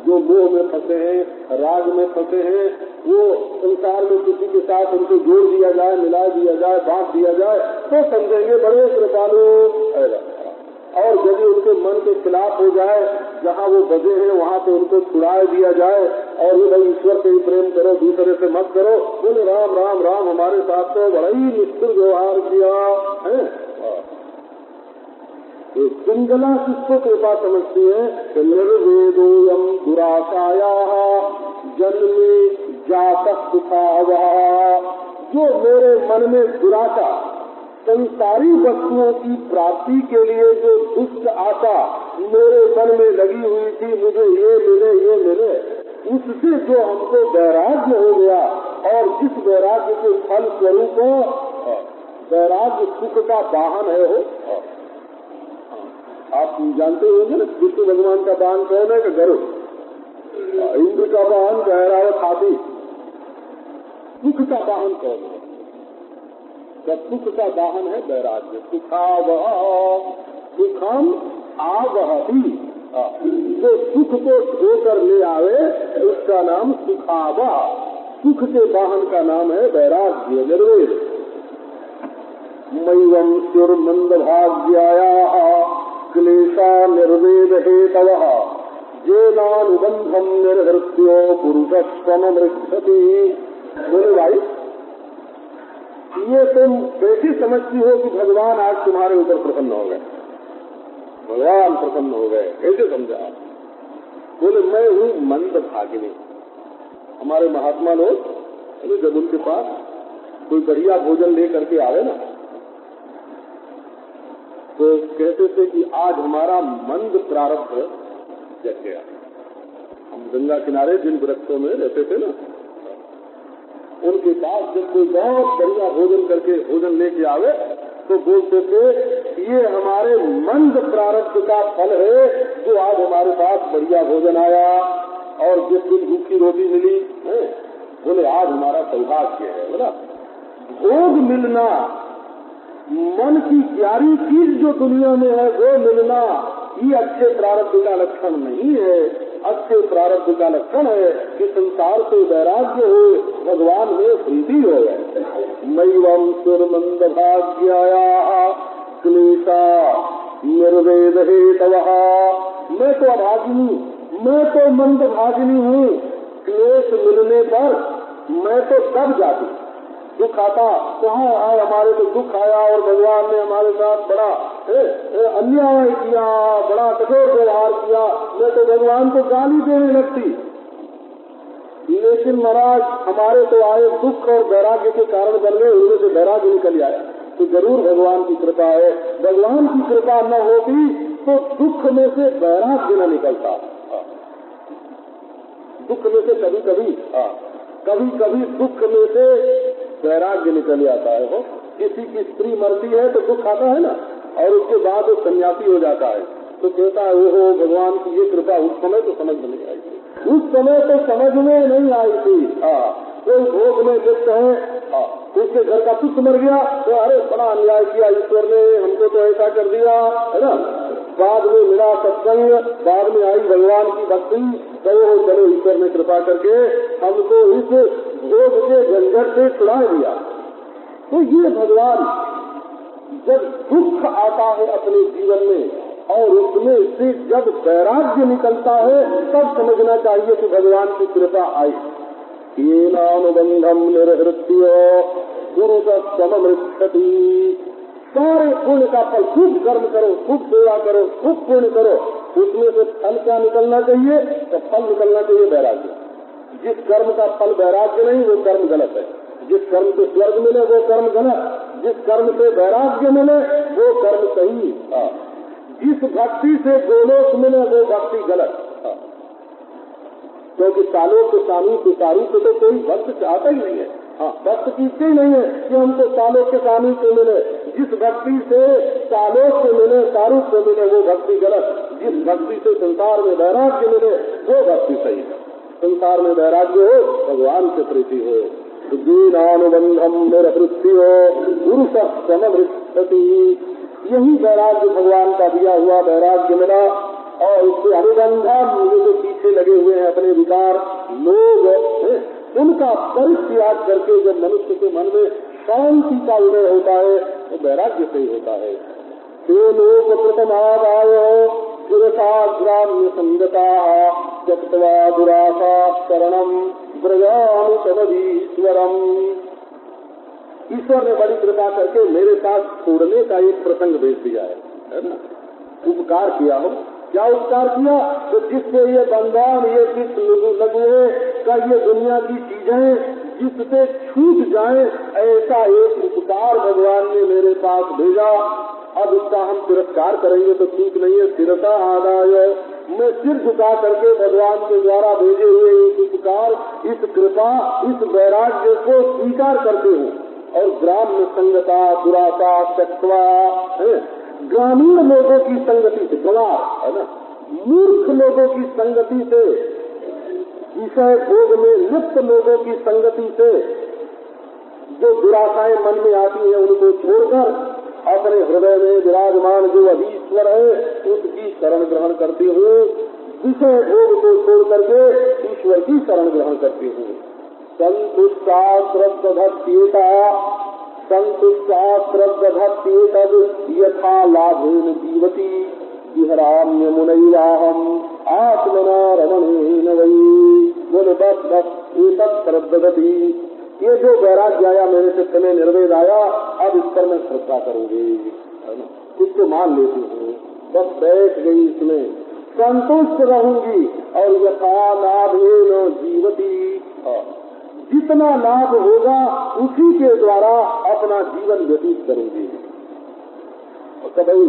Speaker 1: जो मोह में फंसे हैं, राग में फंसे हैं, वो संसार में किसी के साथ उनको जोड़ दिया जाए, मिला दिया जाए, बांट दिया जाए तो समझेंगे बड़े कृपालु। और यदि उनके मन के खिलाफ हो जाए, जहाँ वो बजे हैं वहाँ पे उनको छुड़ा दिया जाए और ये भाई ईश्वर से ही प्रेम करो, दूसरे से मत करो। बोले राम राम राम, हमारे साथ तो बड़ा ही निष्ठुर व्यवहार किया है। तो पिंगला किसको कृपा समझती है? निर्वेदोयम दुराशाया जन्मे जातक सुखावः। जो मेरे मन में दुराशा, संसारी वस्तुओं की प्राप्ति के लिए जो दुष्ट आशा मेरे मन में लगी हुई थी, मुझे ये मिले, उससे जो हमको वैराग्य हो गया, और जिस वैराग्य के फल स्वरूप वैराग्य सुख का वाहन है हो। आप जानते होंगे ना, विष्णु भगवान का वाहन कौन है? गरुड़। इंद्र का वाहन ऐरावत हाथी। सुख का वाहन कौन है? सुख का वाहन है वैराग्य। सुखावह सुखम आवहति। जो सुख को ढोकर ले आवे उसका नाम सुखावह। सुख के वाहन का नाम है वैराग्य, निर्वेद। मैवं सुरमंद भाग्याया क्लेशा निर्वेद हेतवः जेनानुबंधम निर्हृत्यो पुरुषस्वम मृक्षति। बोले भाई, ये तुम कैसे समझती हो कि भगवान आज तुम्हारे ऊपर प्रसन्न हो गए? भगवान प्रसन्न हो गए कैसे समझा? बोले मैं हूँ मंद भागिनी। हमारे महात्मा लोग जब उनके पास कोई बढ़िया भोजन ले करके आवे ना, तो कहते थे कि आज हमारा मंद प्रारब्ध जग गया। हम गंगा किनारे जिन वृक्षों में रहते थे ना, उनके पास जब कोई बहुत बढ़िया भोजन करके भोजन लेके आवे तो बोलते थे ये हमारे मंद प्रारब्ध का फल है, जो आज हमारे पास बढ़िया भोजन आया और जिस दिन भूखी रोटी मिली है। बोले आज हमारा सौभाग्य है। बोला भोग मिलना, मन की प्यारी चीज जो दुनिया में है वो मिलना, ये अच्छे प्रारब्ध का लक्षण नहीं है। अच्छे प्रारब्ध का लक्षण है कि संसार से वैराग्य हो, भगवान में प्रीति हो गए। मैवं सुरमंद भाग्याया क्लेशा निर्वेद हेतवः। मैं तो अभागिनी, मैं तो मंद भागिनी हूँ। क्लेश मिलने पर मैं तो दब जाती। दुख आता कहाँ आए, हमारे तो दुख आया और भगवान ने हमारे साथ बड़ा अन्याय किया, बड़ा कठोर व्यवहार किया। मैं तो भगवान को गाली देने लगती। लेकिन महाराज हमारे तो आए दुख और वैराग्य के कारण बन गए, उनमें से वैराग्य निकल आया तो जरूर भगवान की कृपा है। भगवान की कृपा न होती तो दुख में से वैराग्य न निकलता। दुख में से कभी कभी दुख में से वैराग्य निकल आता है। हो किसी की स्त्री मरती है तो दुख आता है ना, और उसके बाद वो सन्यासी हो जाता है तो कहता है ओहो भगवान की ये कृपा। उस समय तो समझ में नहीं आई थी, उस समय तो समझ में नहीं आई थी। कोई भोग में लिप्त है, उसके घर का पुत्र मर गया तो अरे बड़ा अन्याय किया ईश्वर ने, हमको तो ऐसा कर दिया है ना। बाद में मिला सत्संग, बाद में आई भगवान की भक्ति, तो चलो ईश्वर ने कृपा करके हमको इस भोग के झंझट से छुड़ा दिया। तो ये भगवान जब दुख आता है अपने जीवन में और उसमें से जब वैराग्य निकलता है तब समझना चाहिए कि भगवान की कृपा आई। ये नानुबंधम निर्हृत्य पुरुषस्वम मृक्षति। सारे पुण्य का फल, खूब कर्म करो, खूब सेवा करो, खूब पुण्य करो, उसमें से फल क्या निकलना चाहिए? तो फल निकलना चाहिए वैराग्य। जिस कर्म का फल वैराग्य नहीं वो कर्म गलत है। जिस कर्म से स्वर्ग मिले वो कर्म गलत, जिस कर्म से वैराग्य मिले वो कर्म सही। जिस भक्ति से गोलोक मिले वो भक्ति गलत। क्योंकि सालों के सारू से तो कोई भक्त चाहता ही नहीं है। भक्त की इच्छा ही नहीं है कि हमको सालों के सानू से मिले। जिस भक्ति से सालों से मिले, सारू से मिले वो भक्ति गलत। जिस भक्ति से संसार में वैराग्य मिले वो भक्ति सही है। संसार में वैराग्य हो, भगवान से प्रीति हो, दीनानुबंधम निर्हृत्य पुरुषस्वम मृक्षति। यही वैराग्य भगवान का दिया हुआ वैराग्य मिला। और उससे अनुबंधन जो पीछे लगे हुए हैं अपने विकार लोग, उनका परित्याग करके जब मनुष्य के मन में शांति का उदय होता है तो वैराग्य से ही होता है। ते लोक प्रथमादाय पुरुषा ग्राम्य संगता त्यक्त्वा दुराशा शरणम ब्रजामि तदीश्वरम। ईश्वर ने बड़ी कृपा करके मेरे साथ छोड़ने का एक प्रसंग भेज दिया है ना। उपकार किया हो। क्या उपकार किया? तो जिससे ये बंधन, ये चित्त लगे का ये दुनिया की चीजें जिससे छूट जाए, ऐसा एक उपकार भगवान ने मेरे पास भेजा। अब इसका हम तिरस्कार करेंगे तो ठीक नहीं है। सिरसा आदाय, मैं सिर झुका करके भगवान के द्वारा भेजे हुए इस उपकार, इस कृपा, इस वैराग्य को स्वीकार करते हूँ। और ग्राम्य संगता दुराशा त्यक्त्वा, ग्रामीण लोगों की संगति से, गवार है ना, मूर्ख लोगों की संगति से, विषय भोग में लिप्त लोगों की संगति से जो दुराशाएं मन में आती है उनको छोड़कर अपने हृदय में विराजमान जो अधीश्वर है उसकी शरण ग्रहण करती हूँ। विषय भोग को छोड़ करके ईश्वर की शरण ग्रहण करती हूँ। संतुष्टा श्रद्धभक्त्येता तद यथा लाभेन जीवती विहराम्य मुनैराहम आत्मना रमणेन वै। बोले बस बस एक श्रद्धति, ये जो वैराग्य आया मेरे चित्त में, निर्वेद आया, अब इस पर मैं श्रद्धा करूंगी, इसको मान लेती हूँ, बस बैठ गई इसमें, संतुष्ट रहूंगी। और यथा लाभेन जीवती, जितना लाभ होगा उसी के द्वारा अपना जीवन व्यतीत करूंगी। और कभी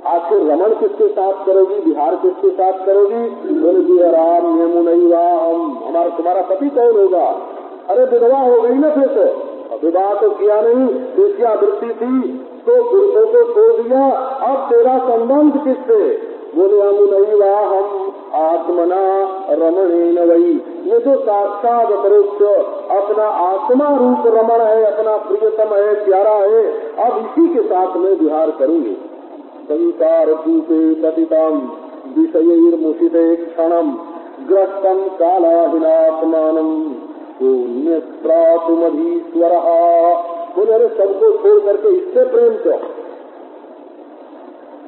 Speaker 1: आखिर रमण किसके साथ करोगी, विहार किसके साथ करोगी? बोले जी राम यमुनैया, हमारा तुम्हारा पति कौन होगा? अरे विधवा हो गई ना, फिर तो विवाह तो किया नहीं, वेश्यावृत्ति थी तो पुरुषों को छोड़ दिया, अब तेरा संबंध किससे? बोले अमुनैया हम आत्मना रमणेन वही। ये जो साक्षात परोक्ष अपना आत्मा रूप रमण है, अपना प्रियतम है, प्यारा है, अब इसी के साथ मैं विहार करूंगी। संसार कूपे पतितम विषयैर्मुषिते क्षणम ग्रस्तम कालाहिनात्मानम पुण्यत्रातुमधीश्वर। बोले अरे सबको छोड़ करके इससे प्रेम क्यों?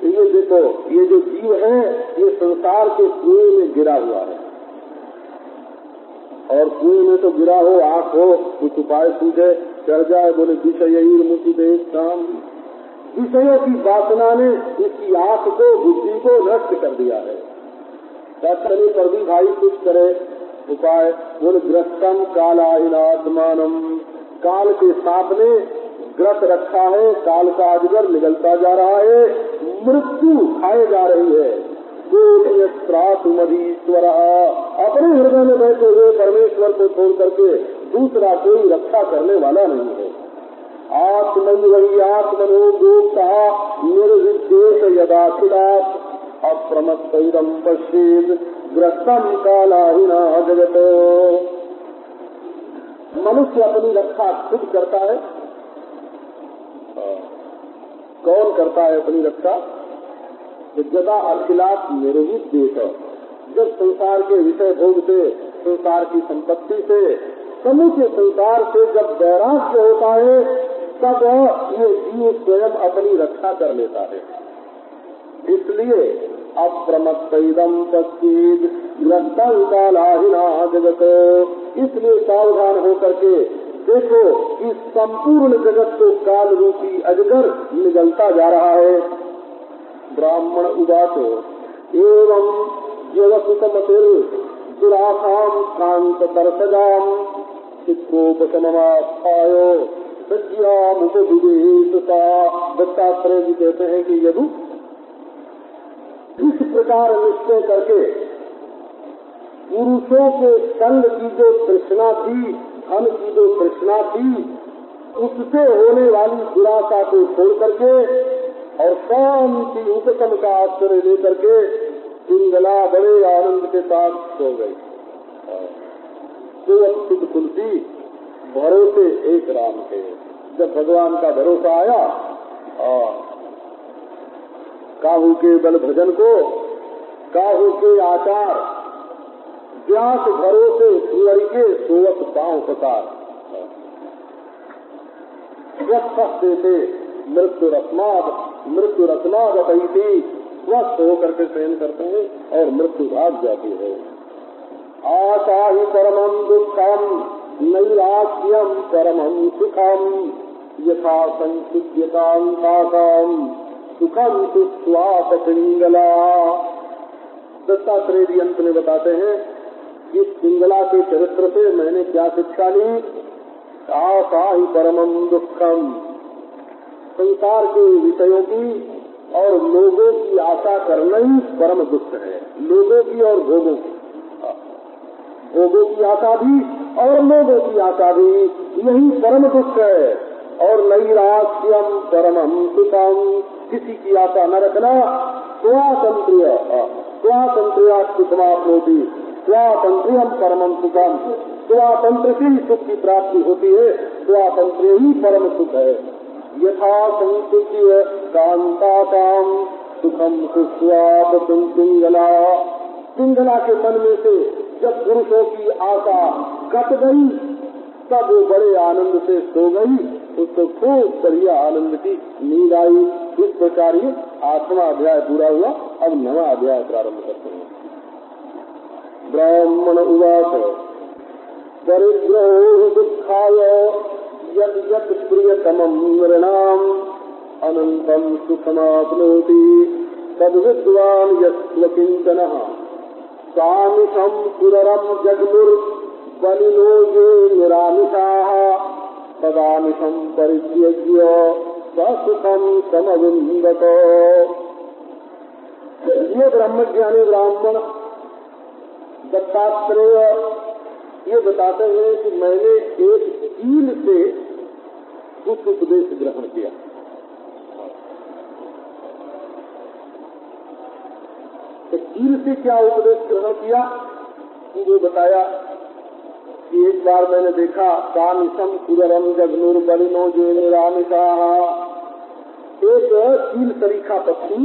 Speaker 1: ये देखो, ये जो जीव है ये संसार के कुएं में गिरा हुआ है, और कुएं में तो गिरा हो, आंख हो, कुछ उपाय सूझे, चढ़ जाए। बोले विषयैर्मुषिते क्षणम, विषयों की वासना ने इसकी आंख को, बुद्धि को नष्ट कर दिया है। चले पर भी भाई कुछ करे उपाय। बोले ग्रस्तम कालाहिनात्मानम, काल के सांप ने ग्रत रखा है, काल का अजगर निगलता जा रहा है, मृत्यु खाए जा रही है। मधीश्वर, अपने हृदय में बैठे हुए परमेश्वर को छोड़ करके दूसरा कोई रक्षा करने वाला नहीं है। आत्मन वही आत्मनो गोप्ता निर्विद्येत यदाखिला अप्रमत्तम पश्येद ग्रस्तम कालाहिना जगत। मनुष्य अपनी रक्षा खुद करता है। कौन करता है अपनी रक्षा? जदा अखिलात निर्हित देश, जब संसार के विषय भोग से, संसार की संपत्ति से, समूचे संसार से जब वैराग्य होता है, तब ये जीव स्वयं अपनी रक्षा कर लेता है। इसलिए अप्रमत्तम पश्चिद ग्रस्तम कालाहिना जगत, इसलिए सावधान होकर के देखो इस संपूर्ण जगत को काल रूपी अजगर निगलता जा रहा है। ब्राह्मण उवाचो एवं यवसुतमतिर दुरासाम कांत तरसजाम चित्रोपशममास्थायो सज्यामुपविदेशता। दत्तात्रेय जी कहते हैं कि यदु इस प्रकार निश्चय करके पुरुषों के संग की जो तृष्णा थी, धन की जो तृष्णा थी, उससे होने वाली दुराशा को छोड़ करके और शांति उपशम का आश्रय लेकर के पिंगला बड़े आनंद के साथ सो गई। तो शुद्ध तुलसी भरोसे एक राम थे। जब भगवान का भरोसा आया, काहू के बल भजन को, काहू के आचार, व्यास भरोसे सुअर के सोवत पांव पसार। देते मृत्यु रत्नाद बतईती स्वस्थ होकर के शयन करते हैं और मृत्यु भाग जाती है। आशा ही परमं दुखम नैराश्यम परमं सुखम यथा संसिद्ध्यतांताकम सुखम सुस्वाप पिंगला। दत्तात्रेय जी अंत में बताते हैं इस पिंगला के चरित्र से मैंने क्या शिक्षा ली। आशा ही परमं दुखम, संसार के विषयों की और लोगों की आशा करना ही परम दुख है। लोगों की और भोगों की, भोगों की आशा भी और लोगों की आशा भी, यही परम दुख है। और नैराश्यम परमं सुखम, किसी की आशा न रखना। स्वातंत्र्य सुखमाप्नोति, स्वातंत्र्यम परमं सुखम, स्वातंत्र से ही सुख की प्राप्ति होती है। स्वातंत्र्य ही परम सुख है। यथा संसिद्ध्य कांताकाम सुखम सुस्वाप पिंगला। पिंगला के मन में से जब पुरुषों की आशा कट गई तब वो बड़े आनंद से सो गई। उसको खूब बढ़िया आनंद की नींद आई। इस प्रकार ये 8वां अध्याय पूरा हुआ। अब 9वां अध्याय प्रारंभ करते हैं। ब्राह्मण उवाच परिग्रहो दुःखाय यत् यत् प्रियतमं नृणाम् अनन्तं सुखमाप्नोति तद्विद्वान् यस्त्वकिञ्चनः सामिषं सुररं जग्मुर्बलिनो ये निरामिषाः तदामिषं परित्यज्य ससुखं समविन्दत। ये ब्रह्मज्ञानी ब्राह्मण दत्तात्रेय ये बताते हैं कि मैंने एक चील से कुछ उपदेश ग्रहण किया। तो चील से क्या उपदेश ग्रहण किया वो बताया कि एक बार मैंने देखा कानिशम सुररम जगनूर बलिनो जो निरामिषा, एक चील सरीखा पक्षी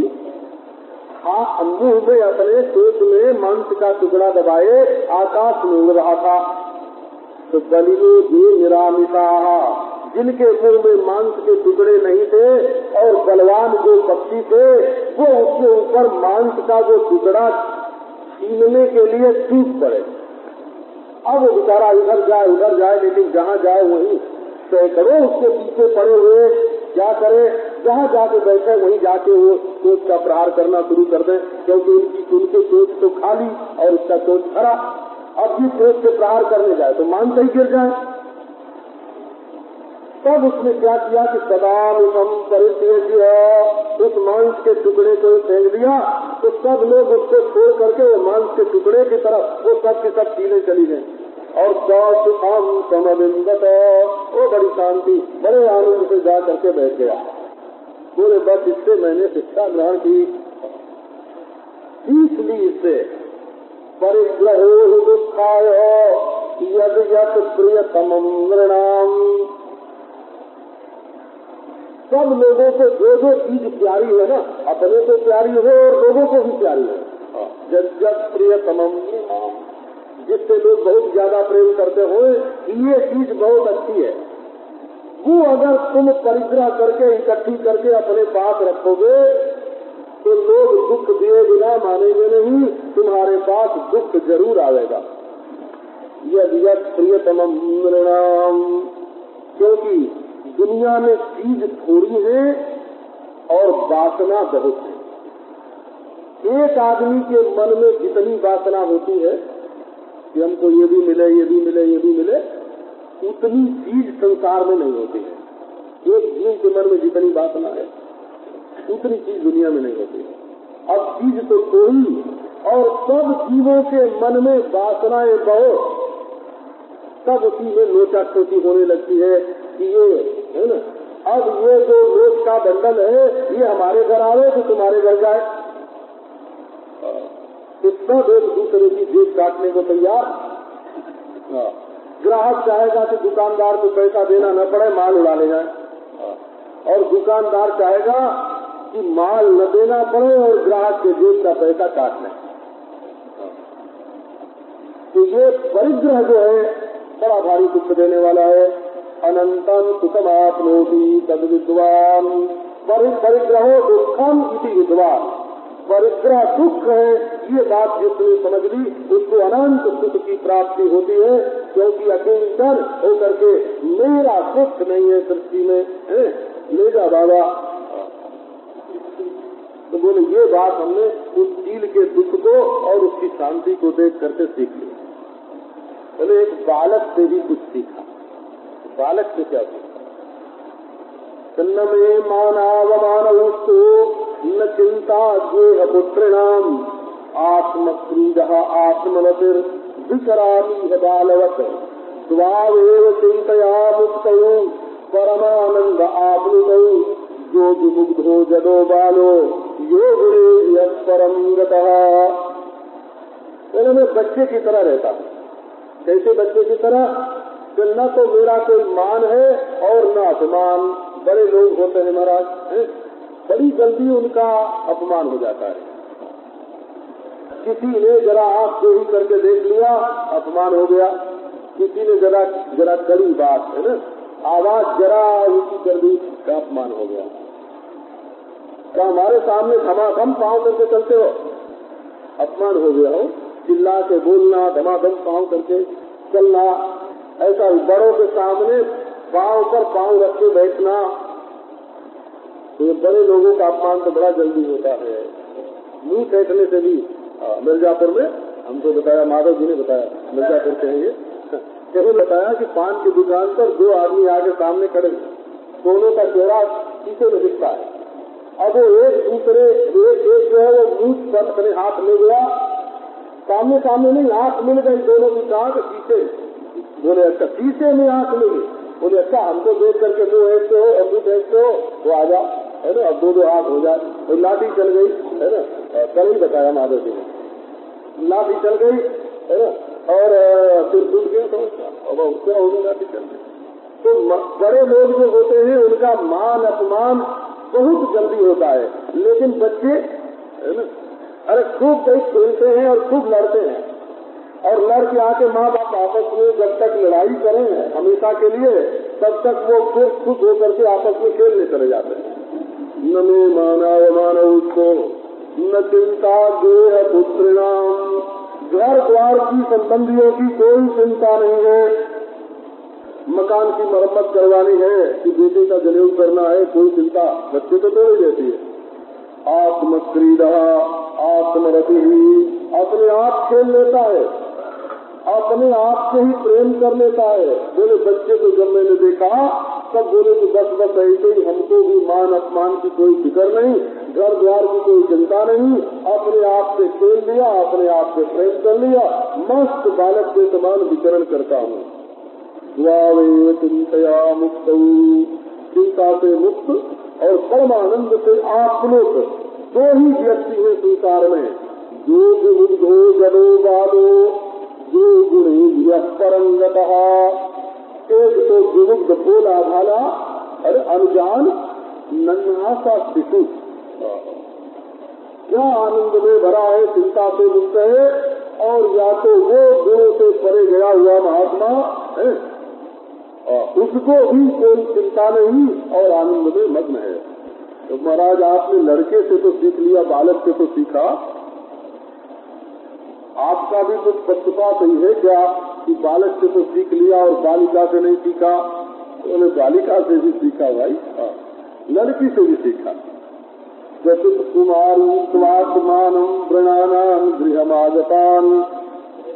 Speaker 1: मुंह में अपने पेट में मांस का टुकड़ा दबाए आकाश में उड़ रहा था। तो बलिनो ये निरामिषा, जिनके मुंह में मांस के टुकड़े नहीं थे और बलवान जो पक्षी थे वो उसके ऊपर मांस का जो टुकड़ा छीनने के लिए टूट पड़े। अब वो बेचारा इधर जाए लेकिन जहाँ जाए वहीं सैकड़ों उसके पीछे पड़े हुए। क्या करे, जहाँ जाके बैठे वहीं जाके वो चोट का प्रहार करना शुरू कर दे, क्योंकि उनके चोट तो खाली और उसका चोट खरा। अब भी चोट से प्रहार करने जाए तो मान से ही गिर जाए। तब उसने क्या किया कि सदानुसम परित्यज्य उस मांस के टुकड़े को फेंक दिया। तो सब लोग उसको छोड़ करके वो मांस के टुकड़े की तरफ वो सब के सब पीने चली गए और सुखम समविन्दत, वो बड़ी शांति बड़े आनंद से जा करके बैठ गया। बोले बस इससे मैंने शिक्षा ग्रहण की। इसलिए इससे परिग्रहो दुःखाय यद यत् प्रियतमं नृणाम्, सब लोगों को जो जो चीज प्यारी है ना, अपने को प्यारी हो और लोगों को भी प्यारी है। यद यत् प्रियतमं नृणाम्, जिससे लोग बहुत ज्यादा प्रेम करते हो ये चीज बहुत अच्छी है, वो अगर तुम परिग्रह करके इकट्ठी करके अपने पास रखोगे तो लोग दुख दिए बिना मानेंगे नहीं, तुम्हारे पास दुख जरूर आएगा। यद यत् प्रियतमं नृणाम्, क्योंकि दुनिया में चीज थोड़ी है और वासना बहुत है। एक आदमी के मन में जितनी वासना होती है कि हमको ये भी मिले, ये भी मिले, ये भी मिले, उतनी चीज संसार में नहीं होती है। एक जीव के मन में जितनी वासना है उतनी चीज दुनिया में नहीं होती है। अब चीज तो थोड़ी और सब जीवों के मन में वासनाएं बहुत, तब उसी में लोचा छोटी होने लगती है कि ये है ना, अब ये जो लोच का बंडल है ये हमारे घर आवे तो तुम्हारे घर जाए। तो सब एक दूसरे की जेब काटने को तैयार। ग्राहक चाहेगा कि दुकानदार को पैसा देना न पड़े, माल उड़ा ले जाए, और दुकानदार चाहेगा कि माल न देना पड़े और ग्राहक के जेब का पैसा काट लें। तो ये परिग्रह जो है बड़ा भारी दुख देने वाला है। अनंतम सुखमाप्नोति तद्विद्वान्, परिग्रहो दुखम इति विद्वान्, परिग्रह दुख है, ये बात जिसने समझ ली उसको अनंत सुख की प्राप्ति होती है, क्योंकि अकिंचन होकर के मेरा सुख नहीं है सृष्टि में, ले जा बाबा। तो बोले ये बात हमने उस चील के दुख को और उसकी शांति को देख करके सीख ली। बोले एक बालक से भी कुछ सीखा। बालक से क्या सीखा? न में मानावमानवस्तु न चिंता द्वेह पुत्रिणाम आत्मक्रीड आत्मवतिर विचरामी है बालवत स्वावेव चिंतया मुक्त परमानंद आपनुत जो विमुग्धो जडो बालो योगुणे परम गतः। मैं बच्चे की तरह रहता हूँ। कैसे बच्चे की तरह? न तो मेरा कोई मान है और न अपमान। बड़े लोग होते हैं महाराज, बड़ी जल्दी उनका अपमान हो जाता है। किसी ने जरा आंख चोरी करके देख लिया, अपमान हो गया। किसी ने जरा कड़ी बात है ना, आवाज जरा ऊंची कर दी, का अपमान हो गया। क्या हमारे सामने धमाधम पाँव करके चलते हो? अपमान हो गया हो। चिल्ला के बोलना, धमाधम पाँव करके चलना, ऐसा बड़ों के सामने पाँव पर पाँव रख के बैठना, तो ये बड़े लोगों का अपमान तो बड़ा जल्दी होता है। मुंह फेंकने से भी मिर्जापुर में हमको बताया, माधव जी ने बताया, मिर्जापुर कहेंगे, कहीं बताया कि पान की दुकान पर दो आदमी आगे सामने खड़े, दोनों का चेहरा शीशे में दिखता है। अब वो एक दूसरे एक जो है वो मुंह पर अपने हाथ ले गया, सामने सामने नहीं, आंख मिल गई दोनों की आंख शीशे। बोले अच्छा, शीशे में आंख मिली। बोले अच्छा, हमको देख करके मुँह ऐसे हो, अमृत ऐसे हो, तो आ जा, है ना, अब दो हाथ हो जाए। और लाठी चल गई, है ना, कल ही बताया माधव जी ने, लाठी चल गई, है ना, और फिर टूट गया, समझता अब क्या होगा, लाठी चल गई। तो बड़े लोग जो होते हैं उनका मान अपमान बहुत जल्दी होता है, लेकिन बच्चे, है ना, अरे खूब कई खेलते हैं और खूब लड़ते हैं, और लड़ के आके माँ बाप आपस में जब तक लड़ाई करें हमेशा के लिए, तब तक वो फिर खुद होकर के आपस में खेलने चले जाते हैं। न में मानव उसको न चिंता देह पुत्रिणाम, घर द्वार की संबंधियों की कोई चिंता नहीं है। मकान की मरम्मत करवानी है कि बेटे का जनेऊ करना है, कोई चिंता बच्चे तो ही देती है। आत्मक्रीडा आत्मरति, अपने आप खेल लेता है, अपने आप से ही प्रेम कर लेता है। बोले बच्चे को जब मैंने देखा तब बोले कि बस ऐसे ही, हमको भी मान अपमान की कोई फिक्र नहीं, घर द्वार की कोई चिंता नहीं, अपने आप से खेल लिया, अपने आप से प्रेम कर लिया, मस्त बालक के समान विचरण करता हूँ। स्वावेव चिंतया मुक्त, चिंता से मुक्त और परमानंद से आप्लुत, दो ही व्यक्ति है संसार में, जो विमुग्धो जडो बालो जो गुणे परंगतः। एक तो विमुग्ध भोला भाला और अनजान नन्हा सा शिशु, क्या आनंद में भरा है, चिंता से मुक्त है, और या तो वो गुणों से परे गया हुआ महात्मा है, उसको भी कोई चिंता नहीं और आनंद में मग्न है। तो महाराज आपने लड़के से तो सीख लिया, बालक से तो सीखा, आपका भी कुछ पक्षपात ही है क्या कि बालक से तो सीख लिया और बालिका से नहीं सीखा? तो बालिका से भी सीखा भाई, लड़की से भी सीखा। चतुर्थ कुमारी स्वात्मानं प्रणानां गृहमागतान्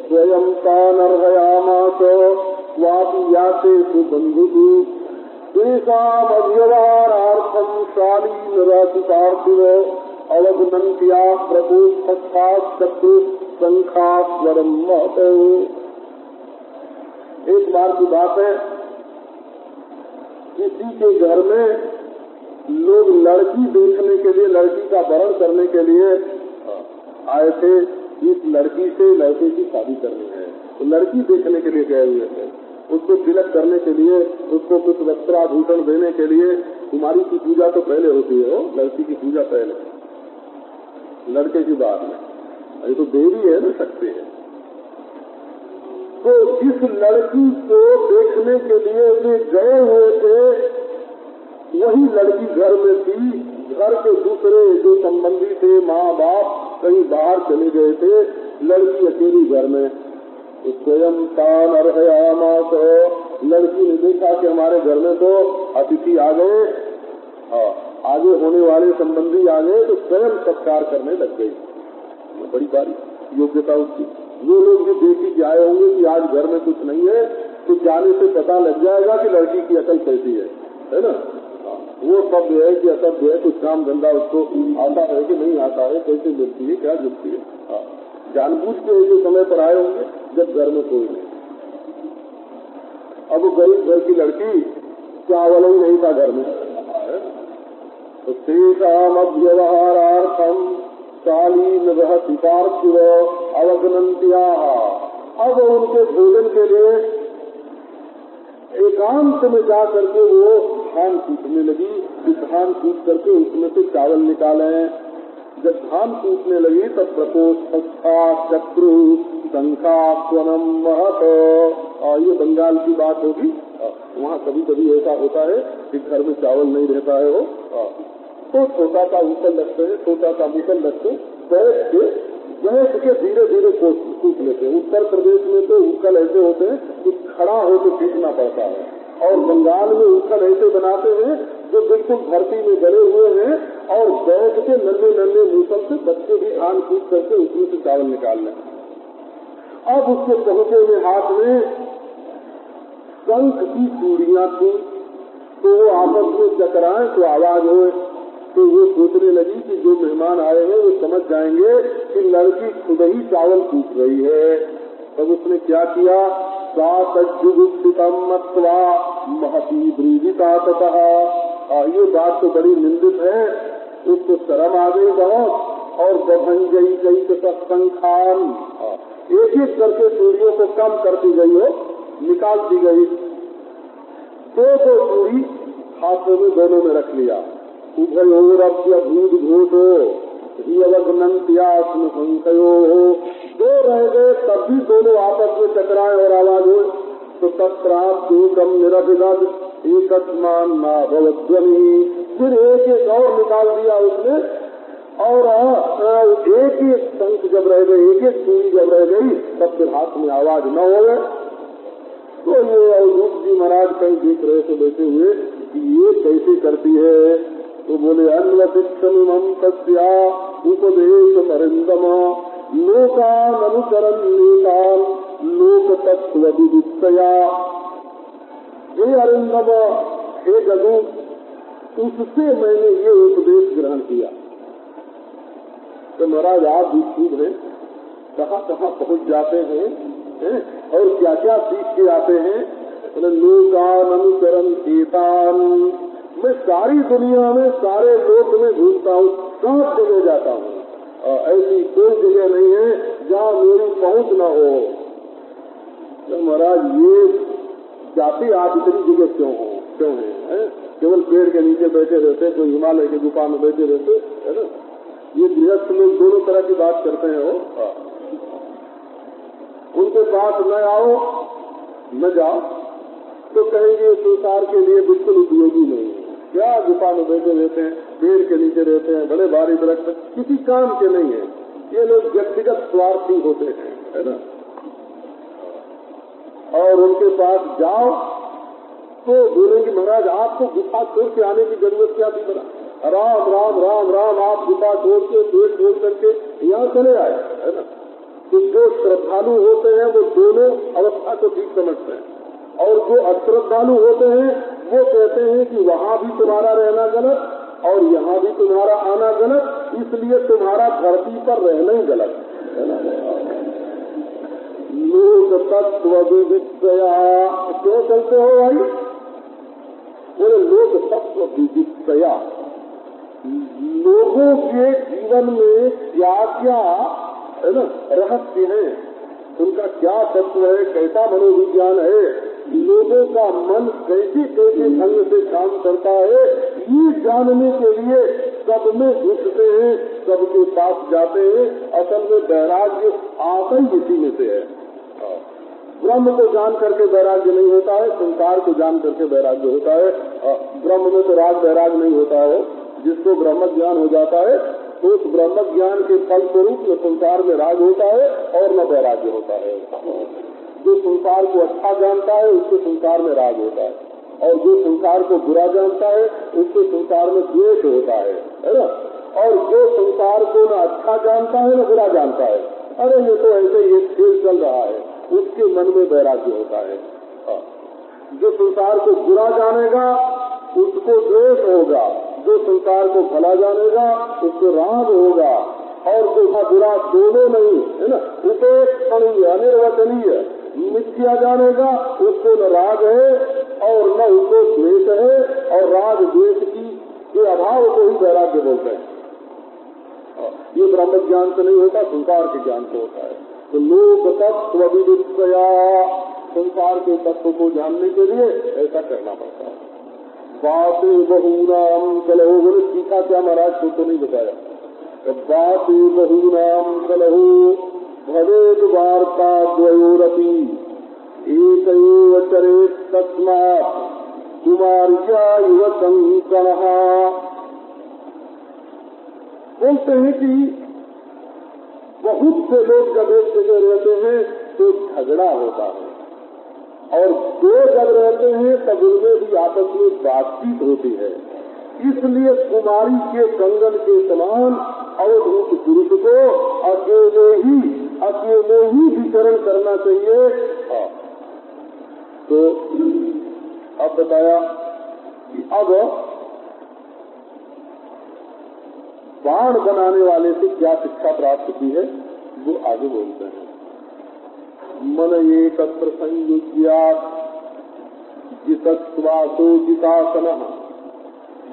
Speaker 1: स्वयं तान् अर्हयामास स्वापि याते सुबन्धुः तेषामव्यवहारार्थं शालीनरसितार्थिव अवगुणन्त्या प्रकोष्ठस्था शत्रु संख्या स्वरम महतो। एक बार की बात है, किसी के घर में लोग लड़की देखने के लिए, लड़की का वरण करने के लिए आए थे। इस लड़की से लड़के की शादी करनी है, तो लड़की देखने के लिए गए हुए थे। उसको तिलक करने के लिए, उसको कुछ वस्त्राभूषण देने के लिए, कुमारी की पूजा तो पहले होती है, लड़की की पूजा पहले, लड़के की बात में, ये तो देवी है ना, शक्ति है। तो जिस लड़की को देखने के लिए वे गए हुए थे, वही लड़की घर में थी,
Speaker 2: घर के दूसरे जो संबंधी थे, माँ बाप कहीं बाहर चले गए थे, लड़की अकेली घर में। स्वयं तान अर्हयामास, लड़की ने देखा कि हमारे घर में तो अतिथि आ गए, आगे होने वाले संबंधी आ गए, तो स्वयं सत्कार करने लग गई। बड़ी बारी योग्यता उसकी। वो लोग भी देखी कि आए होंगे कि आज घर में कुछ नहीं है, तो जाने से पता लग जाएगा कि लड़की की अकल कैसी है ना। वो सब है कि असभ्य है, कुछ काम धंधा उसको आता है कि नहीं आता है, कैसे मिलती है, क्या मिलती है। जानबूझ के जो समय पर आए होंगे जब घर में कोई नहीं। अब गरीब घर की लड़की, चावल ही नहीं था घर में, तो तेषाम अव्यवहारार्थम शालीन रहति पार्थिव अवगनन्त्या। अब उनके भोजन के लिए एकांत में जा करके वो धान कूटने लगी, कि धान कूट करके उसमें से चावल निकाले। जब धान कूटने लगी तब प्रकोष्ठस्था चक्रु शंखा स्वनम महत। ये बंगाल की बात होगी, वहाँ कभी कभी ऐसा होता है कि घर में चावल नहीं रहता है वो, तो छोटा सा उकल लगते हैं, छोटा सा मुकल लगते बैठ के धीरे धीरे कूट लेते हैं। उत्तर प्रदेश में तो उकल ऐसे होते हैं कि खड़ा होकर कूटना पड़ता है, और बंगाल में उकल ऐसे बनाते हैं जो बिल्कुल धरती में गले हुए हैं, और बैठ के नन्हे नन्हे मुसल से बच्चे भी धान कूट करके उसमें से चावल निकाल लें। अब उसके पहुंचे में हाथ में शंख की चूड़ियां थी, तो वो आपस में चकराए तो आवाज हो, तो वो सोचने लगी कि जो मेहमान आए हैं वो समझ जाएंगे कि लड़की खुद ही चावल कूट रही है। तब उसने क्या किया, सातजुगुप्सितम मत्वा महती ब्रीजिता ततः। ये बात तो बड़ी निंदित है, उसको शर्म आ गई बहुत, और बभंजई गई संखान, एक एक करके चूड़ियों को कम करती गई हो, निकालती गई। दो चूड़ी हाथों में दोनों में रख लिया। उभयोरप्य भूत घोषो हियवग्नन्त्यास्म संशयो हो, दो रह गए तब भी दोनों आपस में टकराए और आवाज हो। तो तत्राप एकम निरभिगत एकस्मान ना भवध्वनि, फिर एक एक और निकाल दिया उसने, और एक एक शंख जब रह गए, एक एक चूड़ी जब रह गई, तब फिर हाथ में आवाज न हो गए। तो ये अवधूत जी महाराज कहीं देख रहे थे बैठे हुए कि ये कैसे करती है, तो बोले अन्वशिक्षमिमं तस्या उपदेश अरिंदम लोकान अनुचरन नेतान लोक तत्व विदित्तया। हे अरिंदम, हे गगु, उससे मैंने ये उपदेश ग्रहण किया। तो महाराज आप भी खूब हैं, कहाँ कहाँ पहुँच जाते हैं और क्या क्या सीख के आते हैं। लोकान अनुचरन नेतान, मैं सारी दुनिया में सारे लोक में घूमता हूँ, सब जगह जाता हूँ, ऐसी कोई जगह नहीं है जहाँ मेरी पहुँच न हो। तो महाराज ये जाते आप इतनी जगह क्यों हैं? केवल पेड़ के नीचे बैठे रहते, कोई हिमालय के गुफा में बैठे रहते, है ना। ये गृहस्थ लोग दोनों तरह की बात करते हैं वो। उनके पास न आओ न जाओ तो कहेंगे संसार के लिए बिल्कुल उपयोगी नहीं है, क्या गुफा में बैठे रहते हैं, पेड़ के नीचे रहते हैं, बड़े भारी दरख्त किसी काम के नहीं है। ये लोग व्यक्तिगत स्वार्थी होते हैं, है ना। और उनके पास जाओ तो बोलेंगे महाराज आपको गुफा छोड़ के आने की जरूरत क्या थी, बड़ा राम राम राम राम, आप गुफा छोड़ के पेड़ छोड़ करके यहाँ चले आए, है ना। तो जो श्रद्धालु होते हैं वो दोनों अवस्था को ठीक समझते हैं, और जो अश्रद्धालु होते हैं वो कहते हैं कि वहाँ भी तुम्हारा रहना गलत और यहाँ भी तुम्हारा आना गलत, इसलिए तुम्हारा धरती पर रहना ही गलत, है ना। लोक तत्व विदित्तया, क्यों चलते हो भाई? बोले लोक तत्व विदित्तया, लोगों के जीवन में क्या क्या, है ना, रहस्य है, उनका क्या तत्व है, कैसा मनोविज्ञान है, लोगों का मन कैसे कैसे ढंग से काम करता है, ये जानने के लिए सब में घुसते हैं, सबके पास जाते हैं। असल में वैराग्य आता ही इसी में से है। ब्रह्म को जान करके वैराग्य नहीं होता है, संसार को जान करके वैराग्य होता है। ब्रह्म में तो राग वैराग नहीं होता है, जिसको ब्रह्म ज्ञान हो जाता है तो उस ब्रह्म ज्ञान के फल स्वरूप न संसार में राग होता है और न वैराग्य होता है। जो संसार को अच्छा जानता है उसके संसार में राग होता है, और जो संसार को बुरा जानता है उसके संसार में द्वेष होता है ना। और जो संसार को न अच्छा जानता है न बुरा जानता है, अरे ये तो ऐसे ही एक खेल चल रहा है, उसके मन में वैराग्य होता है। जो संसार को बुरा जानेगा उसको द्वेष होगा, जो संसार को भला जानेगा उसको राग होगा, और जो बुरा दोनों नहीं है ना, उपेक्षणीय अनिर्वचनीय मिथ्या जानेगा उसको न राग है और न उसको द्वेष है, और राग द्वेष के अभाव को ही वैराग्य बोलते हैं। ये ब्रह्म ज्ञान से नहीं होता, संसार के ज्ञान से होता है। तो लोक तत्व विदित्या, संसार के तत्व को जानने के लिए ऐसा करना पड़ता है। बाते बहुनाम कलहो, बोले सीखा क्या महाराज तो नहीं बताया। बाते बहुनाम कलहो भवेद वार्ता द्वयोरपि एक एव चरेत तस्मात् कुमार्या युव संकणः। बोलते हैं कि बहुत से लोग जब एक जगह रहते हैं तो झगड़ा होता है, और दो जब रहते हैं तब उनमें भी आपस में बातचीत होती है। इसलिए कुमारी के कंगन के समान अवधूत पुरुष को अकेले ही विचरण करना चाहिए। तो अब बताया कि अब बाण बनाने वाले से क्या शिक्षा प्राप्त की है वो आगे बोलते हैं। मन एकत्र संयुज्यात् जितस्वासो जितासनः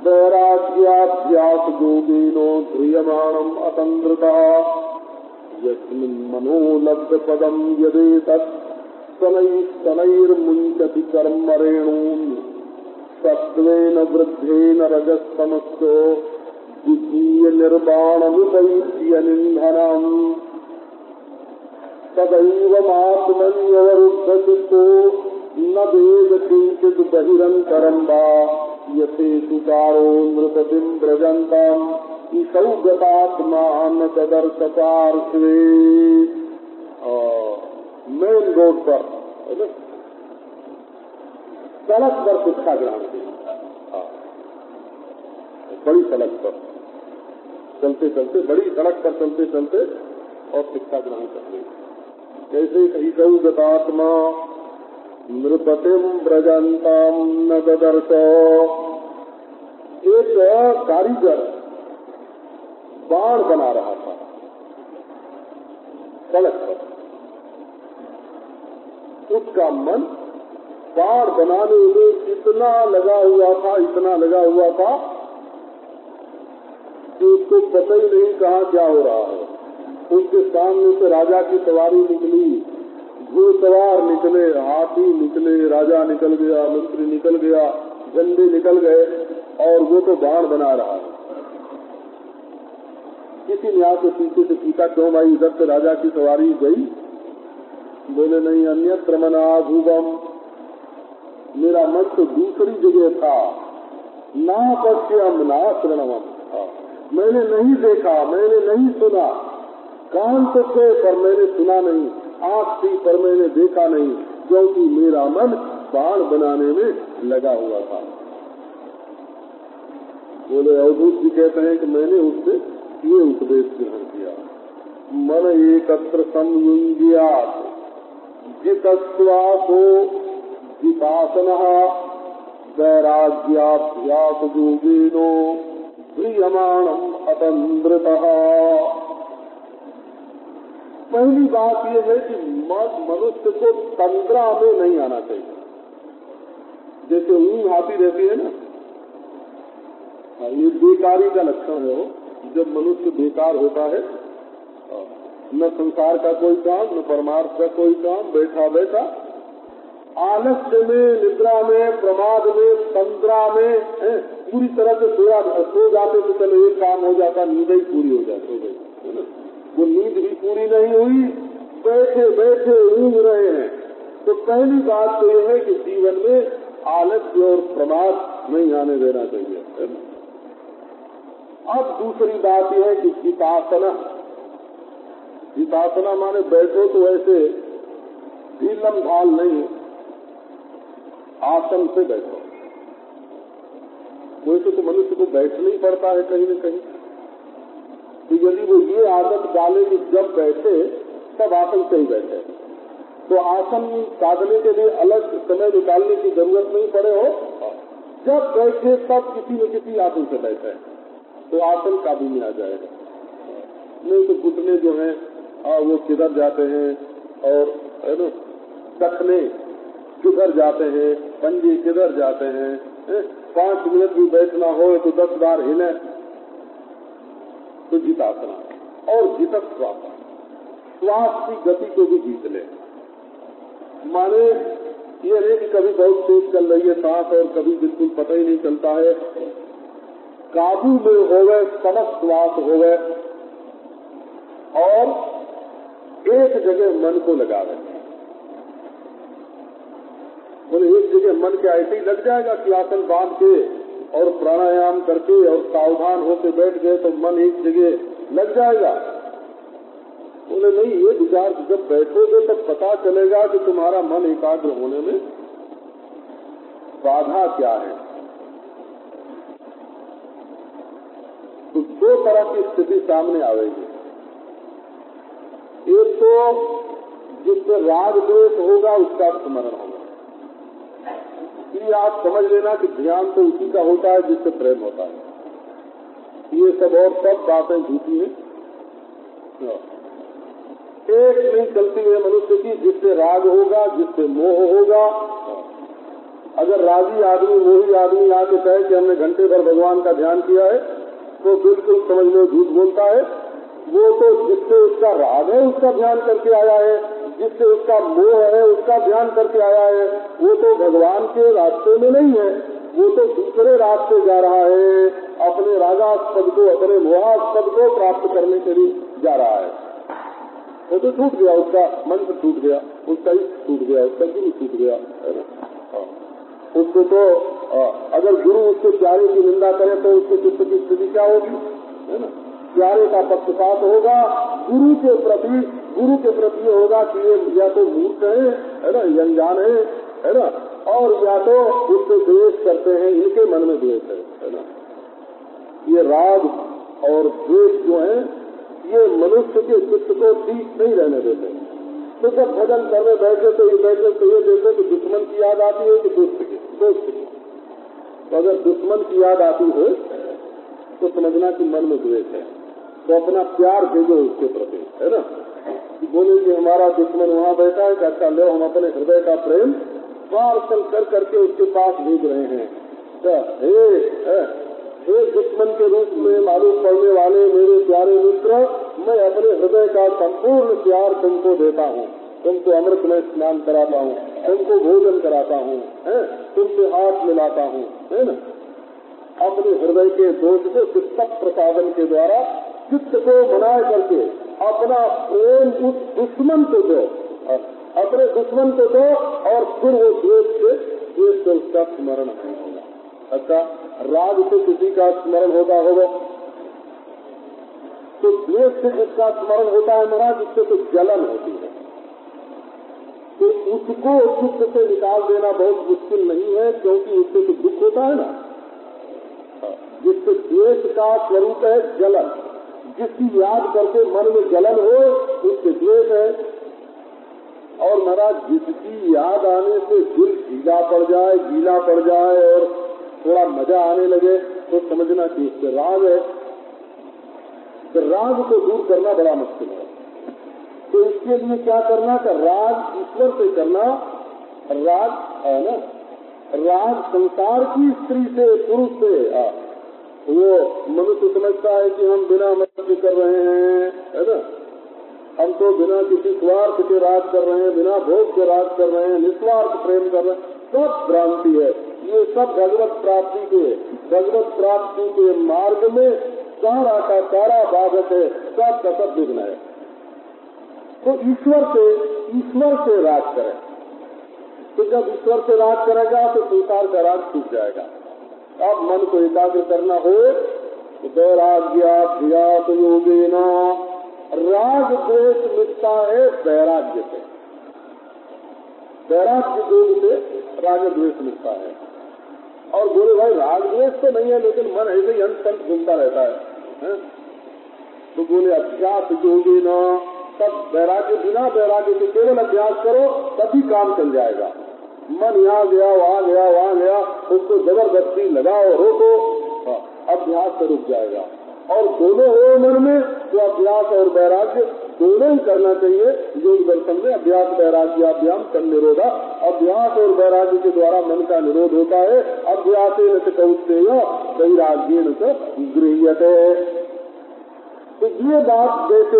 Speaker 2: वैराग्याभ्यास योगेनो ध्रियमाणम् अतन्द्रतः यस्मिन् मनो लब्ध पदम यदेतत् शनैर्मुञ्चति कर्मरेणून् सत्त्वेन वृद्धेन रजस्तमसो द्वितीय निर्वाणमुपैत्य निन्धनम् तदैवमात्मन्यवरुद्धचित्तो न वेद किञ्चित् बहिरन्तरं वा यथेतुकारो नृपतिं व्रजन्ताम् ईशौ गतात्मान तदर्थ पार्श्वे। मेन रोड पर सड़क पर शिक्षा ग्रहण की, बड़ी सड़क पर चलते चलते, बड़ी सड़क पर चलते चलते और शिक्षा ग्रहण करते। जैसे ईशौ गतात्मा नृपतिम व्रजंताम न ददर्श। एक कारीगर बाण बना रहा था सड़क पर, उसका मन बाण बनाने में इतना लगा हुआ था कि उसको पता ही नहीं कहाँ क्या हो रहा है। उसके सामने से राजा की सवारी निकली, घुड़सवार निकले, हाथी निकले, राजा निकल गया, मंत्री निकल गया, झंडे निकल गए, और वो तो बाण बना रहा है। किसी ने आके पीछे से पूछा, क्यों भाई इधर से राजा की सवारी गई? बोले नहीं, अन्यत्र मना भूवम, मेरा मन तो दूसरी जगह था। ना पश्यम ना श्रवणम, मैंने नहीं देखा, मैंने नहीं सुना। कान तो थे पर मैंने सुना नहीं, आँख थी पर मैंने देखा नहीं, क्योंकि मेरा मन बाण बनाने में लगा हुआ था। बोले अवधूत जी कहते हैं कि मैंने उससे ये उपदेश ग्रहण किया। मन एकत्र संयुज्यात् जितस्वासो जितासनः वैराग्याभ्यास योगेनो ध्रियमाणम् अतन्द्रतः। पहली बात यह है कि मनुष्य को तंद्रा में नहीं आना चाहिए। जैसे ऊँघ आती रहती है ना, ये बेकारी का लक्षण है। जब मनुष्य बेकार होता है, न संसार का कोई काम, न परमार्थ का कोई काम, बैठा बैठा आलस्य में, निद्रा में, प्रमाद में, तंद्रा में पूरी तरह से सो जाते तो चलो एक काम हो जाता, नींद ही पूरी हो जाती है ना। वो नींद भी पूरी नहीं हुई, बैठे बैठे ऊँघ रहे हैं। तो पहली बात तो यह है कि जीवन में आलस्य और प्रमाद नहीं आने देना चाहिए। अब दूसरी बात यह है कि जितासना, जितासना माने बैठो तो ऐसे ढीलम ढाल नहीं, आसन से बैठो। वैसे तो मनुष्य को बैठना ही पड़ता है कहीं न कहीं, तो यदि वो ये आदत डाले कि जब बैठे तब आसन से ही बैठे, तो आसन साधने के लिए अलग समय निकालने की जरूरत नहीं पड़े हो, जब बैठे तब किसी न किसी आसन से बैठे तो आसन काबू में आ जाएगा। नहीं तो घुटने जो हैं वो किधर जाते हैं, और है ना टखने किधर जाते हैं, पंजे किधर जाते हैं, 5 मिनट भी बैठना हो तो 10 बार हिले, तो जितासना। और जितक श्वास, श्वास की गति को भी जीत ले, माने ये नहीं कि कभी बहुत तेज चल रही है सांस और कभी बिल्कुल पता ही नहीं चलता है, काबू में हो गए, समस्त श्वास हो गए और एक जगह मन को लगा रहे। बोले एक जगह मन के ऐसे ही लग जाएगा कि आसन बांध के और प्राणायाम करके और सावधान होकर बैठ गए तो मन एक जगह लग जाएगा। बोले नहीं, ये विचार जब बैठोगे तब पता चलेगा कि तुम्हारा मन एकाग्र होने में बाधा क्या है। तो 2 तरह की स्थिति सामने आएगी। एक तो जिससे राग द्वेष होगा उसका स्मरण होगा, ये आप समझ लेना कि ध्यान तो उसी का होता है जिससे प्रेम होता है। ये सब और सब बातें झूठी हैं। एक नहीं चलती है मनुष्य की, जिससे राग होगा, जिससे मोह होगा। अगर रागी आदमी मोही आदमी आके कहे कि हमने घंटे भर भगवान का ध्यान किया है, तो बिल्कुल समझ लो झूठ बोलता है। वो तो जिससे उसका राग है उसका ध्यान करके आया है, जिससे उसका मोह है उसका ध्यान करके आया है। वो तो भगवान के रास्ते में नहीं है, वो तो दूसरे रास्ते जा रहा है, अपने रागास्पद को, अपने मोहास्पद को प्राप्त करने के लिए जा रहा है। वो तो टूट गया, उसका मंत्र टूट गया, उसका इष्ट टूट गया, उसका गुरु टूट गया, है ना। उसको तो अगर गुरु उसके प्यारे की निंदा करे तो उसके चित्त की स्थिति क्या होगी, है ना। प्यारे का पक्षपात होगा, गुरु के प्रति होगा कि ये या तो मूर्ख है ना, ये अनजान है ना, और या तो उससे द्वेष करते हैं, इनके मन में द्वेष है ना। ये राग और द्वेष जो है ये मनुष्य के चित्त को ठीक नहीं रहने देते। तो जब भजन करने बैठे तो ये देखते कि दुश्मन की याद आती है कि दोस्त की। तो अगर दुश्मन की याद आती है तो समझना कि मन में द्वेष है, तो अपना प्यार भेजो उसके प्रति, है ना। बोले कि हमारा दुश्मन वहाँ बैठा है, अच्छा लो हम अपने हृदय का प्रेम पार्सल कर करके उसके पास भेज रहे हैं। हे दुश्मन के रूप में मालूम पड़ने वाले मेरे प्यारे मित्र, मैं अपने हृदय का संपूर्ण प्यार तुमको देता हूँ, तुमको अमृत में स्नान कराता हूँ, तुमको भोजन कराता हूँ, तुमसे हाथ मिलाता हूँ, है ना। अपने हृदय के दोष को चित्त प्रसादन के द्वारा चित्त को मनाए करके अपना प्रेम उस दुश्मन को दो, अपने दुश्मन को दो, और फिर वो द्वेष से उसका स्मरण नहीं होगा। अच्छा, राग से किसी का स्मरण होगा तो द्वेष से जिसका स्मरण होता है महाराज, उससे तो जलन होती है। तो उसको चित्त से निकाल देना बहुत मुश्किल नहीं है, क्योंकि उससे तो दुख होता है ना। जिससे द्वेष का स्वरूप है जलन, जिसकी याद करके मन में जलन हो उससे द्वेष है। और महाराज जिसकी याद आने से दिल गीला पड़ जाए और थोड़ा मजा आने लगे तो समझना कि इससे राग है। तो राग को दूर करना बड़ा मुश्किल है। तो इसके लिए क्या करना का राग ईश्वर से करना, राग है ना, राग संसार की स्त्री से पुरुष से। वो मनुष्य समझता है कि हम बिना मत कर रहे हैं, है ना, हम तो बिना किसी स्वार्थ के राग कर रहे हैं, बिना भोग के राग कर रहे हैं, निस्वार्थ प्रेम कर रहे हैं। सब भ्रांति है। ये सब भगवत प्राप्ति के मार्ग में सारा का सारा बाधक है, सब का सब विघ्न है। तो ईश्वर से राग करें। तो जब ईश्वर से राग करेगा तो संसार का राग छूट जाएगा। अब मन को एकाग्र करना हो वैराग्याभ्यास योगेन, राग द्वेष मिटता है वैराग्य से, वैराग्य योग से राग द्वेष मिटता है। और बोले भाई राग द्वेष तो नहीं है, लेकिन मन ऐसे ही अंत तक घूमता रहता है? तो बोले अभ्यास योगेन, तब वैराग्य, बिना वैराग्य के केवल अभ्यास करो तभी काम चल जाएगा। मन यहाँ गया वहाँ गया वहाँ गया, उसको जबरदस्ती लगाओ रोको, अभ्यास से रुक जाएगा। और दोनों हो मन में तो अभ्यास और वैराग्य दोनों ही करना चाहिए। योग दर्शन में अभ्यास वैराग्याभ्याम तन्निरोधा, अभ्यास और वैराग्य के द्वारा मन का निरोध होता है। अभ्यासेन च कौन्तेय वैराग्येन च गृह्यते। तो ये बात जैसे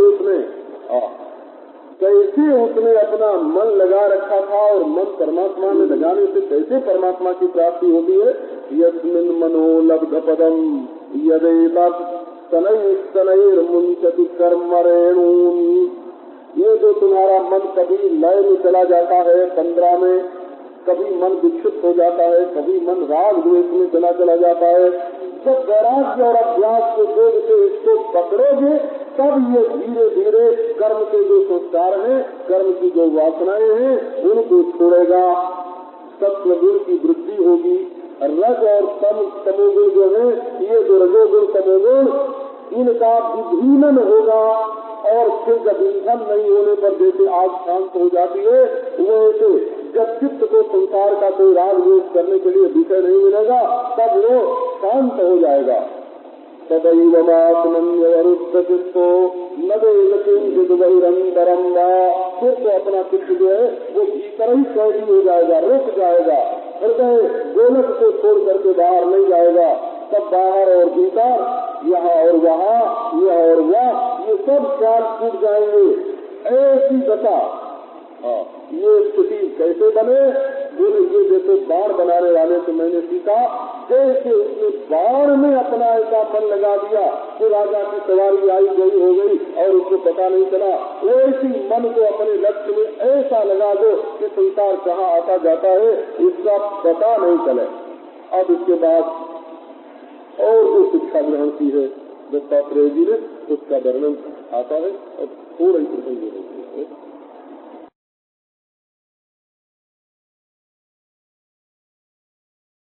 Speaker 2: उसने अपना मन लगा रखा था और मन परमात्मा में लगाने से कैसे परमात्मा की प्राप्ति होती है? यस्मिन् मनो लब्ध पदम यदेतत् शनैः मुंचति कर्मरेणून्। ये जो तुम्हारा मन कभी लय में चला जाता है, तंद्रा में, कभी मन विक्षिप्त हो जाता है, कभी मन राग द्वेष में चला जाता है, जब वैराग्य और अभ्यास के योग से इसको पकड़ोगे तब ये धीरे धीरे कर्म के जो संस्कार हैं, कर्म की जो वासनाएं हैं, उनको छोड़ेगा। सत्व गुण की वृद्धि होगी। रज और तमोगुण जो है, ये जो रजोगुण तमोगुण, इनका विधीनन होगा। और फिर जब ईंधन नहीं होने पर जैसे आग शांत हो जाती है, वैसे जब चित्त को संसार का कोई राग द्वेष करने के लिए विषय नहीं मिलेगा, तब वो शांत हो जाएगा। तदैवमात्मन्यवरुद्ध चित्तो न वेद किंचित् बहिरन्तरं वा। फिर तो अपना चित्त जो है वो भीतर ही कैदी हो जाएगा, रुक जाएगा, हृदय गोलक को छोड़ करके बाहर नहीं जाएगा। तब बाहर और भीतर, यहाँ और वहाँ, यह और वह, ये सब ख्याल छूट जाएंगे। ऐसी दशा, ये स्थिति कैसे बने? बोले ये जैसे बाण बनाने वाले से मैंने सीखा, जैसे उसने बाण में अपना ऐसा मन लगा दिया कि राजा की सवारी आई गई हो गई और उसको पता नहीं चला, वैसी मन को अपने लक्ष्य में ऐसा लगा दो कि संसार कहाँ आता जाता है इसका पता नहीं चले। अब इसके बाद और जो शिक्षा ग्रहण की है दत्तात्रेय जी ने, उसका वर्णन आता है और थोड़ा ही प्रसंग है।